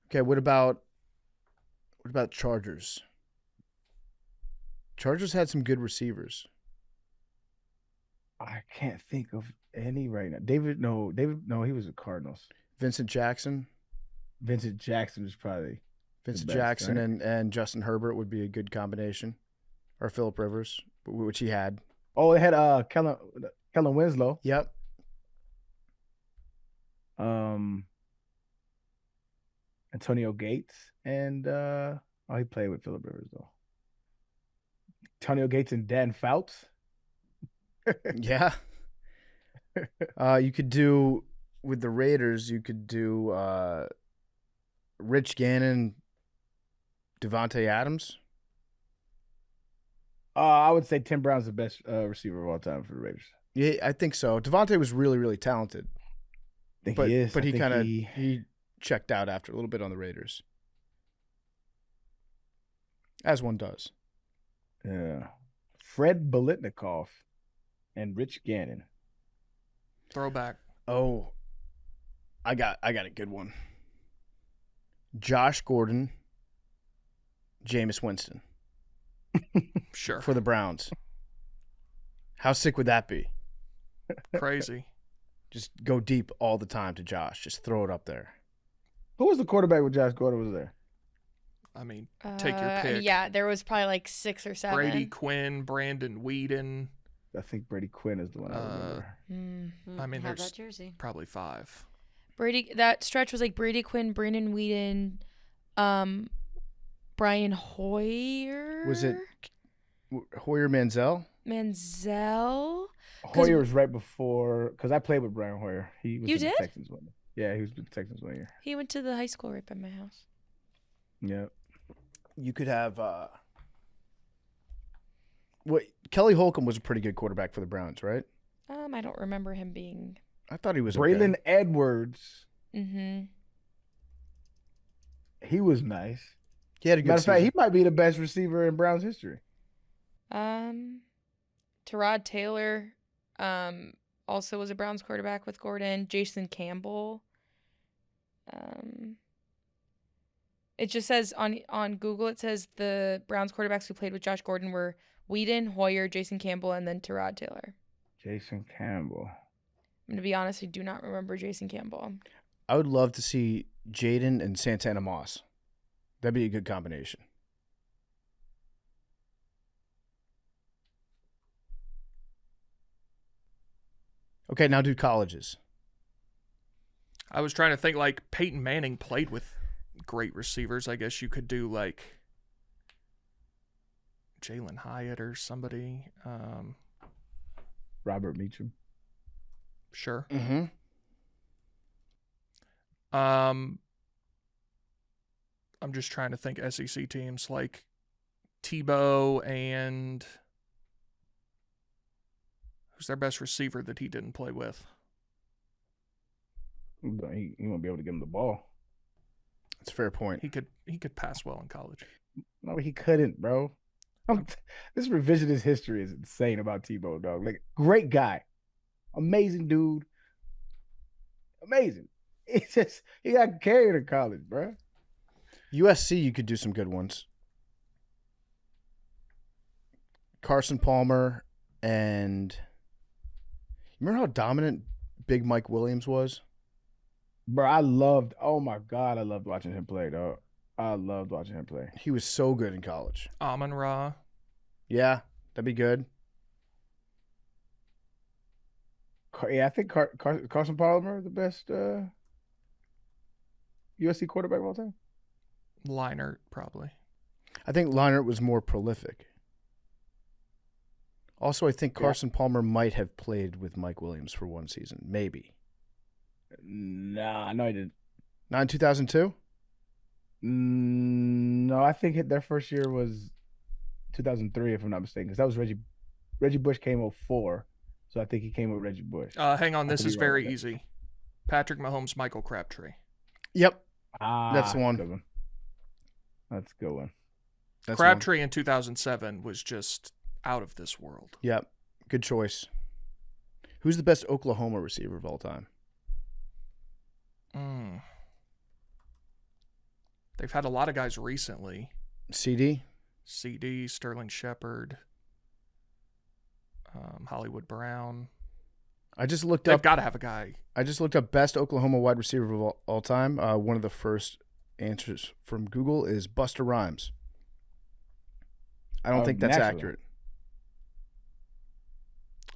Okay, what about Chargers? Chargers had some good receivers. I can't think of any right now. David, no, he was with Cardinals. Vincent Jackson. Vincent Jackson was probably Vincent best, Jackson right? and Justin Herbert would be a good combination. Or Phillip Rivers, which he had. Oh, they had Kellen Winslow. Yep. Antonio Gates, and he played with Phillip Rivers though. Antonio Gates and Dan Fouts. Yeah. You could do with the Raiders. You could do Rich Gannon, Devontae Adams. I would say Tim Brown's the best receiver of all time for the Raiders. Yeah, I think so. Devontae was really, really talented, I think but he is. but I he think kind of he checked out after a little bit on the Raiders, as one does. Yeah. Fred Biletnikoff and Rich Gannon. Throwback. Oh, I got a good one. Josh Gordon, Jameis Winston Sure. for the Browns. How sick would that be? Crazy. Just go deep all the time to Josh. Just throw it up there. Who was the quarterback when Josh Gordon was there? I mean, take your pick. Yeah, there was probably 6 or 7. Brady Quinn, Brandon Whedon. I think Brady Quinn is the one I remember. I mean, have there's that jersey. probably 5. Brady. That stretch was Brady Quinn, Brandon Whedon, Brian Hoyer. Was it Hoyer Manziel? Manziel? Hoyer was right before, because I played with Brian Hoyer. He was You with did? the Texans one year. Yeah, he was with the Texans 1 year. He went to the high school right by my house. Yeah. You could have Kelly Holcomb was a pretty good quarterback for the Browns, right? I don't remember him being. I thought he was Braylon okay. Edwards, Mm-hmm. he was nice. He had a good Matter of fact, season. he might be the best receiver in Browns history. Tyrod Taylor, also was a Browns quarterback with Gordon. Jason Campbell. It just says on Google, it says the Browns quarterbacks who played with Josh Gordon were Whedon, Hoyer, Jason Campbell, and then Tyrod Taylor. Jason Campbell. I'm going to be honest, I do not remember Jason Campbell. I would love to see Jaden and Santana Moss. That'd be a good combination. Okay, now do colleges. I was trying to think, like, Peyton Manning played with great receivers. I guess you could do, like, Jalen Hyatt or somebody. Robert Meacham. Sure. Mm-hmm. I'm just trying to think SEC teams like Tebow and who's their best receiver that he didn't play with? He won't be able to get him the ball. That's a fair point. He could pass well in college. No, he couldn't, bro. This revisionist history is insane about Tebow, dog. Like, great guy. Amazing dude. Amazing. It's just, he got carried in college, bro. USC, you could do some good ones. Carson Palmer and remember how dominant Big Mike Williams was? Bro, oh my God, I loved watching him play, dog. I loved watching him play. He was so good in college. Amon-Ra. Yeah, that'd be good. Yeah, I think Carson Palmer, the best USC quarterback of all time. Leinart, probably. I think Leinart was more prolific. Also, I think Carson Palmer might have played with Mike Williams for one season. Maybe. Nah, no, he didn't. Not in 2002? No, I think their first year was 2003, if I'm not mistaken, because that was Reggie Bush came 2004, so I think he came with Reggie Bush. Hang on, this is very easy. Patrick Mahomes, Michael Crabtree. Yep. That's the one. Good one. That's a good one. That's Crabtree in 2007 was just out of this world. Yep. Good choice. Who's the best Oklahoma receiver of all time? They've had a lot of guys recently. CD, Sterling Shepard, Hollywood Brown. I just looked They've up. got to have a guy. I just looked up best Oklahoma wide receiver of all time. One of the first answers from Google is Busta Rhymes. I don't think that's naturally. accurate.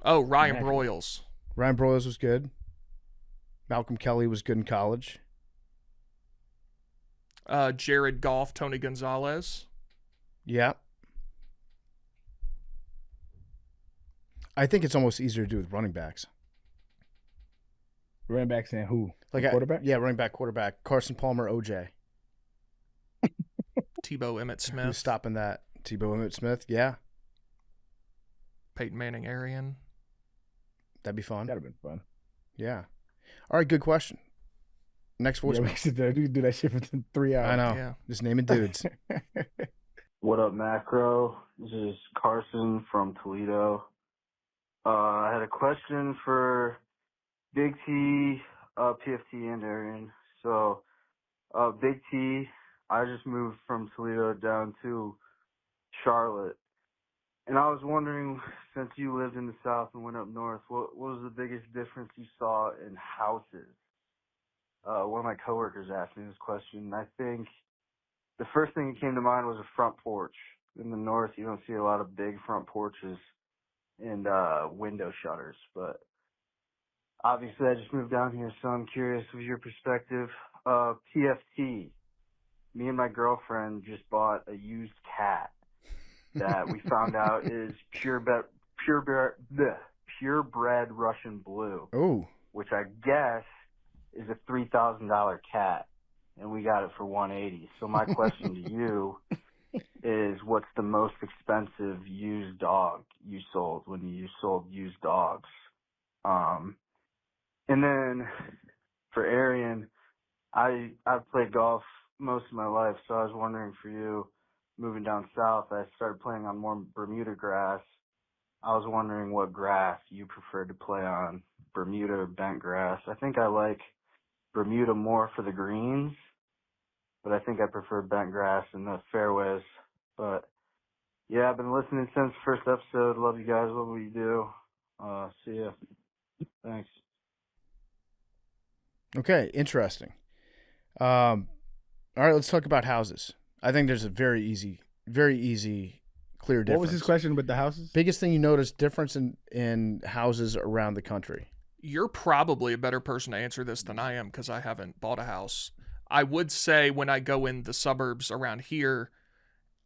Oh, Ryan Naturally. Broyles. Ryan Broyles was good. Malcolm Kelly was good in college. Jared Goff, Tony Gonzalez. Yeah. I think it's almost easier to do with running backs. Running backs and who? Like Quarterback? Yeah, running back, quarterback. Carson Palmer, OJ. Tebow Emmitt Smith. Who's stopping that? Tebow Emmitt Smith? Yeah. Peyton Manning Arian. That'd be fun. That'd have been fun. Yeah. All right, good question. Next voicemail. Yeah, we could do that shit for 3 hours. I know. Yeah. Just naming dudes. What up, Macro? This is Carson from Toledo. I had a question for Big T, PFT, and Arian. So, Big T, I just moved from Toledo down to Charlotte. And I was wondering, since you lived in the South and went up north, what was the biggest difference you saw in houses? One of my coworkers asked me this question. I think the first thing that came to mind was a front porch. In the north, you don't see a lot of big front porches and window shutters. But obviously, I just moved down here, so I'm curious of your perspective. PFT, me and my girlfriend just bought a used cat that we found out is purebred Russian blue. Oh. Which I guess is a $3,000 cat, and we got it for $180. So my question to you is, what's the most expensive used dog you sold when you sold used dogs? And then for Arian, I've played golf most of my life, so I was wondering for you, moving down south, I started playing on more Bermuda grass. I was wondering what grass you prefer to play on, Bermuda or bent grass. I think I like Bermuda more for the greens, but I think I prefer bent grass in the fairways. But yeah, I've been listening since the first episode. Love you guys. Love what you do. See ya. Thanks. Okay, interesting. All right, let's talk about houses. I think there's a very easy, clear difference. What was his question with the houses? Biggest thing you notice difference in houses around the country. You're probably a better person to answer this than I am because I haven't bought a house. I would say when I go in the suburbs around here,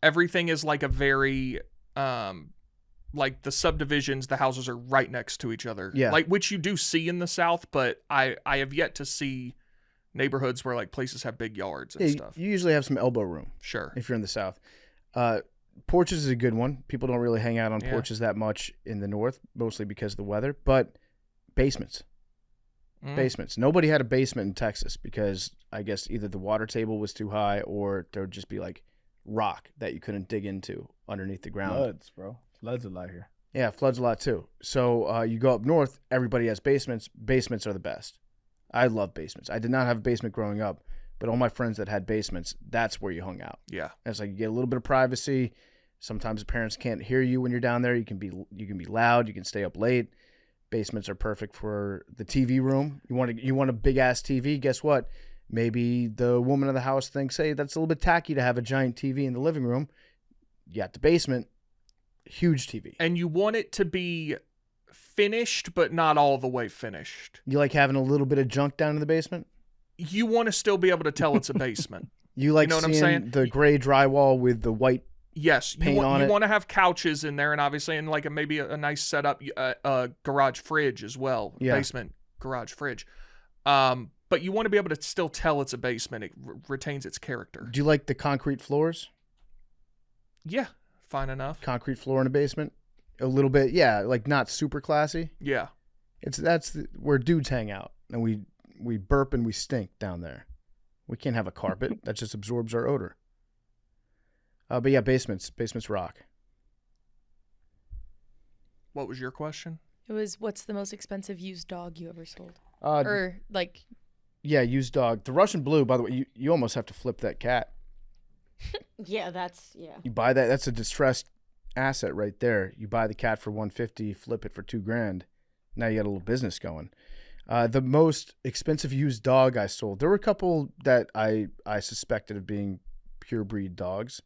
everything is like a very, like the subdivisions, the houses are right next to each other. Yeah. Like, which you do see in the South, but I have yet to see neighborhoods where like places have big yards and Yeah, stuff. you usually have some elbow room Sure. if you're in the South. Porches is a good one. People don't really hang out on Yeah. porches that much in the North, mostly because of the weather. But basements. Basements. Nobody had a basement in Texas because I guess either the water table was too high or there would just be like rock that you couldn't dig into underneath the ground. Floods, bro. Floods a lot here. Yeah, floods a lot too. So you go up north, everybody has basements. Basements are the best. I love basements. I did not have a basement growing up, but all my friends that had basements, that's where you hung out. Yeah. And it's like you get a little bit of privacy. Sometimes the parents can't hear you when you're down there. You can be loud. You can stay up late. Basements are perfect for the TV room. You want a big ass TV. Guess what? Maybe the woman of the house thinks, hey, that's a little bit tacky to have a giant TV in the living room. You got the basement, huge TV. And you want it to be finished, but not all the way finished. You like having a little bit of junk down in the basement? You want to still be able to tell it's a basement. You like know what I'm seeing saying? the gray drywall with the white. Yes, Paint on you it. want to have couches in there, and obviously, and like maybe a nice setup, a garage fridge as well, Yeah. basement garage fridge. But you want to be able to still tell it's a basement. It retains its character. Do you like the concrete floors? Yeah, fine enough. Concrete floor in a basement? A little bit, yeah, like not super classy. Yeah, That's where dudes hang out, and we burp and we stink down there. We can't have a carpet that just absorbs our odor. But yeah, basements rock. what was your question? It was, what's the most expensive used dog you ever sold? Uh, Or like, yeah, used dog. The Russian Blue, by the way, you almost have to flip that cat. Yeah, yeah. You buy that. That's a distressed asset right there. You buy the cat for $150, flip it for $2,000. Now you got a little business going. The most expensive used dog I sold. There were a couple that I suspected of being pure breed dogs.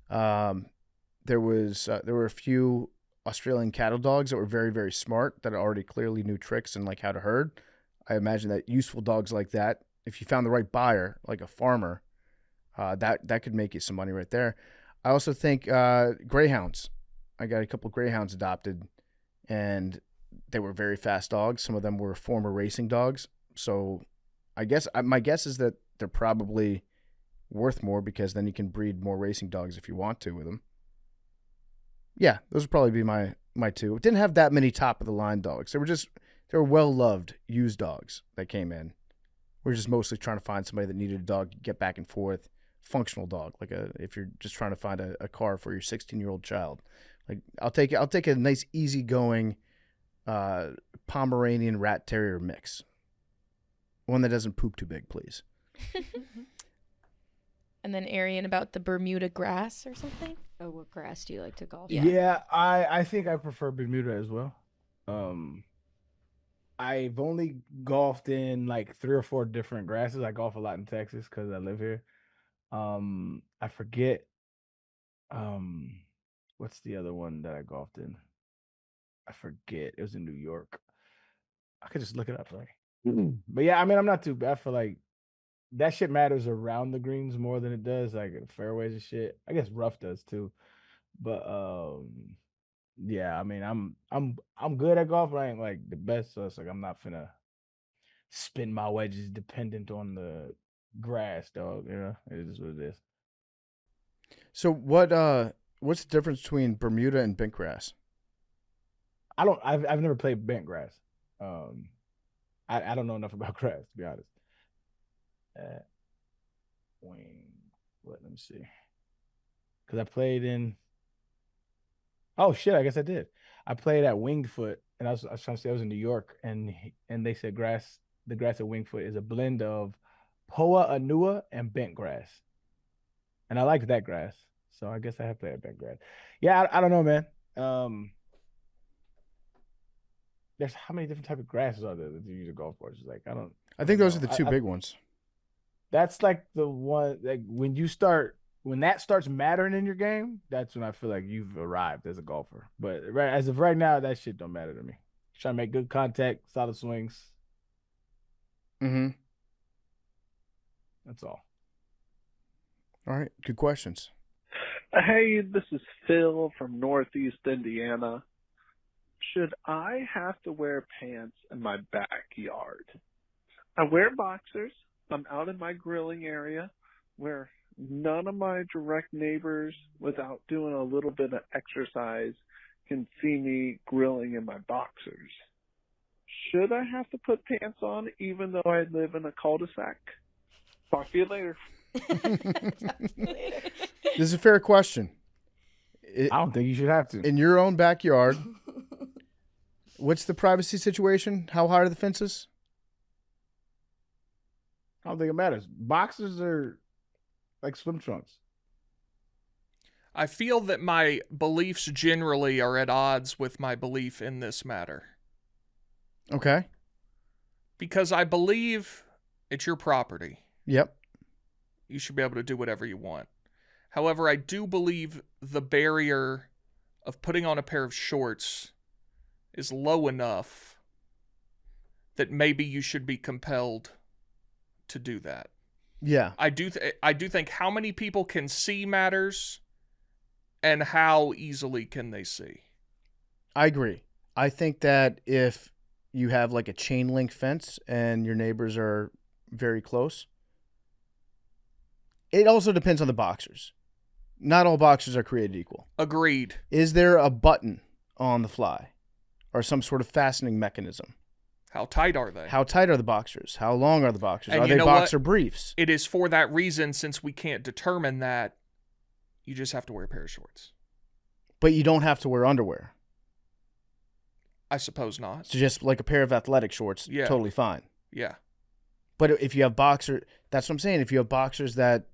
There were a few Australian cattle dogs that were very, very smart that already clearly knew tricks and like how to herd. I imagine that useful dogs like that, if you found the right buyer, like a farmer, that could make you some money right there. I also think greyhounds. I got a couple greyhounds adopted, and they were very fast dogs. Some of them were former racing dogs. So I guess my guess is that they're probably worth more because then you can breed more racing dogs if you want to with them. Yeah, those would probably be my two. Didn't have that many top of the line dogs. They were well loved used dogs that came in. We're just mostly trying to find somebody that needed a dog to get back and forth, functional dog. Like if you're just trying to find a car for your 16-year-old child, like I'll take a nice easygoing Pomeranian rat terrier mix, one that doesn't poop too big, please. and then Arian about the Bermuda grass or something? Oh, what grass do you like to golf? Yeah. I think I prefer Bermuda as well. I've only golfed in like 3 or 4 different grasses. I golf a lot in Texas because I live here. I forget. What's the other one that I golfed in? I forget. It was in New York. I could just look it up, right? But yeah, I mean, I'm not too bad for like that shit matters around the greens more than it does like fairways and shit. I guess rough does too. But yeah, I mean, I'm good at golf, but I ain't like the best, so it's like I'm not finna spin my wedges dependent on the grass, dog. You know, it is what it is. So what's the difference between Bermuda and bent grass? I've never played bent grass. I don't know enough about grass to be honest. Let me see. Because I played in. Oh shit! I guess I did. I played at Winged Foot, and I was trying to say I was in New York, and they said the grass at Winged Foot is a blend of Poa Anua and bent grass, and I liked that grass, so I guess I have played at bent grass. Yeah, I don't know, man. There's how many different type of grasses are there that you use a golf course? Like I think those are the know. two big ones. That's like the one like when that starts mattering in your game, that's when I feel like you've arrived as a golfer. But as of right now, that shit don't matter to me. Trying to make good contact, solid swings. Mm-hmm. That's all. All right. Good questions. Hey, this is Phil from Northeast Indiana. Should I have to wear pants in my backyard? I wear boxers. I'm out in my grilling area where none of my direct neighbors, without doing a little bit of exercise, can see me grilling in my boxers. Should I have to put pants on even though I live in a cul-de-sac? Talk to you later. This is a fair question. I don't think you should have to. In your own backyard, what's the privacy situation? How high are the fences? I don't think it matters. Boxers are like swim trunks. I feel that my beliefs generally are at odds with my belief in this matter. Okay. Because I believe it's your property. Yep. You should be able to do whatever you want. However, I do believe the barrier of putting on a pair of shorts is low enough that maybe you should be compelled to do that. Yeah. I do think how many people can see matters, and how easily can they see. I agree. I think that if you have like a chain link fence and your neighbors are very close, it also depends on the boxers. Not all boxers are created equal. Agreed. Is there a button on the fly or some sort of fastening mechanism? How tight are they? How tight are the boxers? How long are the boxers? And Are you they know boxer what? briefs? It is for that reason, since we can't determine that, you just have to wear a pair of shorts. But you don't have to wear underwear. I suppose not. So just like a pair of athletic shorts, Yeah. totally fine. Yeah. But if you have that's what I'm saying. If you have boxers that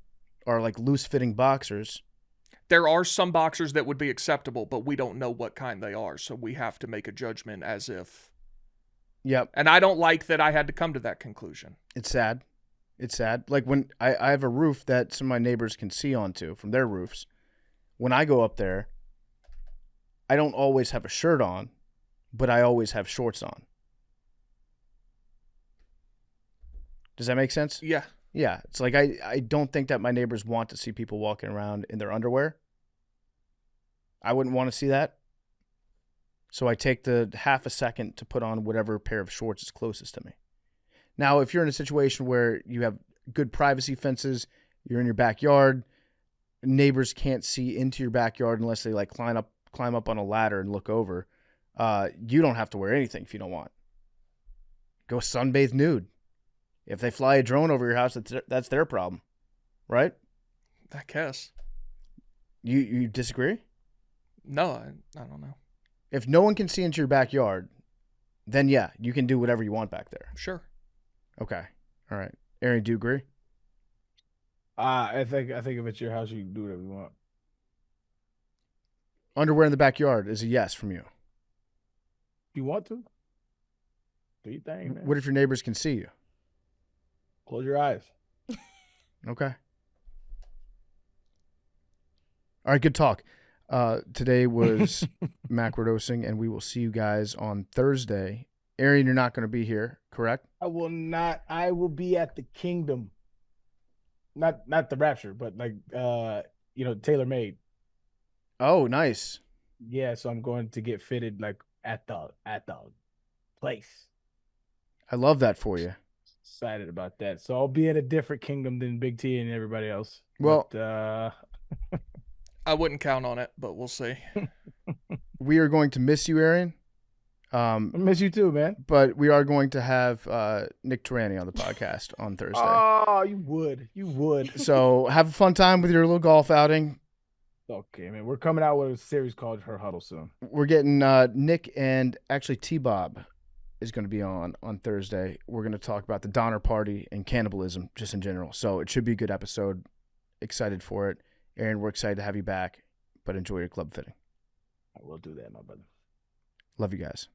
are like loose-fitting boxers, There are some boxers that would be acceptable, but we don't know what kind they are, so we have to make a judgment as if. yep, And I don't like that I had to come to that conclusion. it's sad. It's sad. Like when I have a roof that some of my neighbors can see onto from their roofs. When I go up there, I don't always have a shirt on, but I always have shorts on. Does that make sense? Yeah. Yeah. It's like I don't think that my neighbors want to see people walking around in their underwear. I wouldn't want to see that. So I take the half a second to put on whatever pair of shorts is closest to me. Now, if you're in a situation where you have good privacy fences, you're in your backyard, neighbors can't see into your backyard unless they like climb up on a ladder and look over, you don't have to wear anything if you don't want. Go sunbathe nude. If they fly a drone over your house, that's their problem, right? I guess. You disagree? No, I don't know. If no one can see into your backyard, then yeah, you can do whatever you want back there. Sure. Okay. All right. Aaron, do you agree? I think if it's your house, you can do whatever you want. Underwear in the backyard is a yes from you. You want to? Do your thing, man. What if your neighbors can see you? Close your eyes. Okay. All right, good talk. Today was Macrodosing, and we will see you guys on Thursday. Aaron, you're not going to be here, correct? I will not. I will be at the Kingdom. Not the Rapture, but like tailor made. Oh, nice. Yeah, so I'm going to get fitted like at the place. I love that for you. Excited about that. So I'll be in a different kingdom than Big T and everybody else. Well, but, I wouldn't count on it, but we'll see. we are going to miss you, Aaron. I miss you too, man. But we are going to have Nick Tarani on the podcast on Thursday. Oh, you would. So have a fun time with your little golf outing. Okay, man. We're coming out with a series called Her Huddle soon. We're getting Nick and actually T-Bob is going to be on Thursday. We're going to talk about the Donner Party and cannibalism just in general. So it should be a good episode. Excited for it. Aaron, we're excited to have you back, but enjoy your club fitting. I will do that, my brother. Love you guys.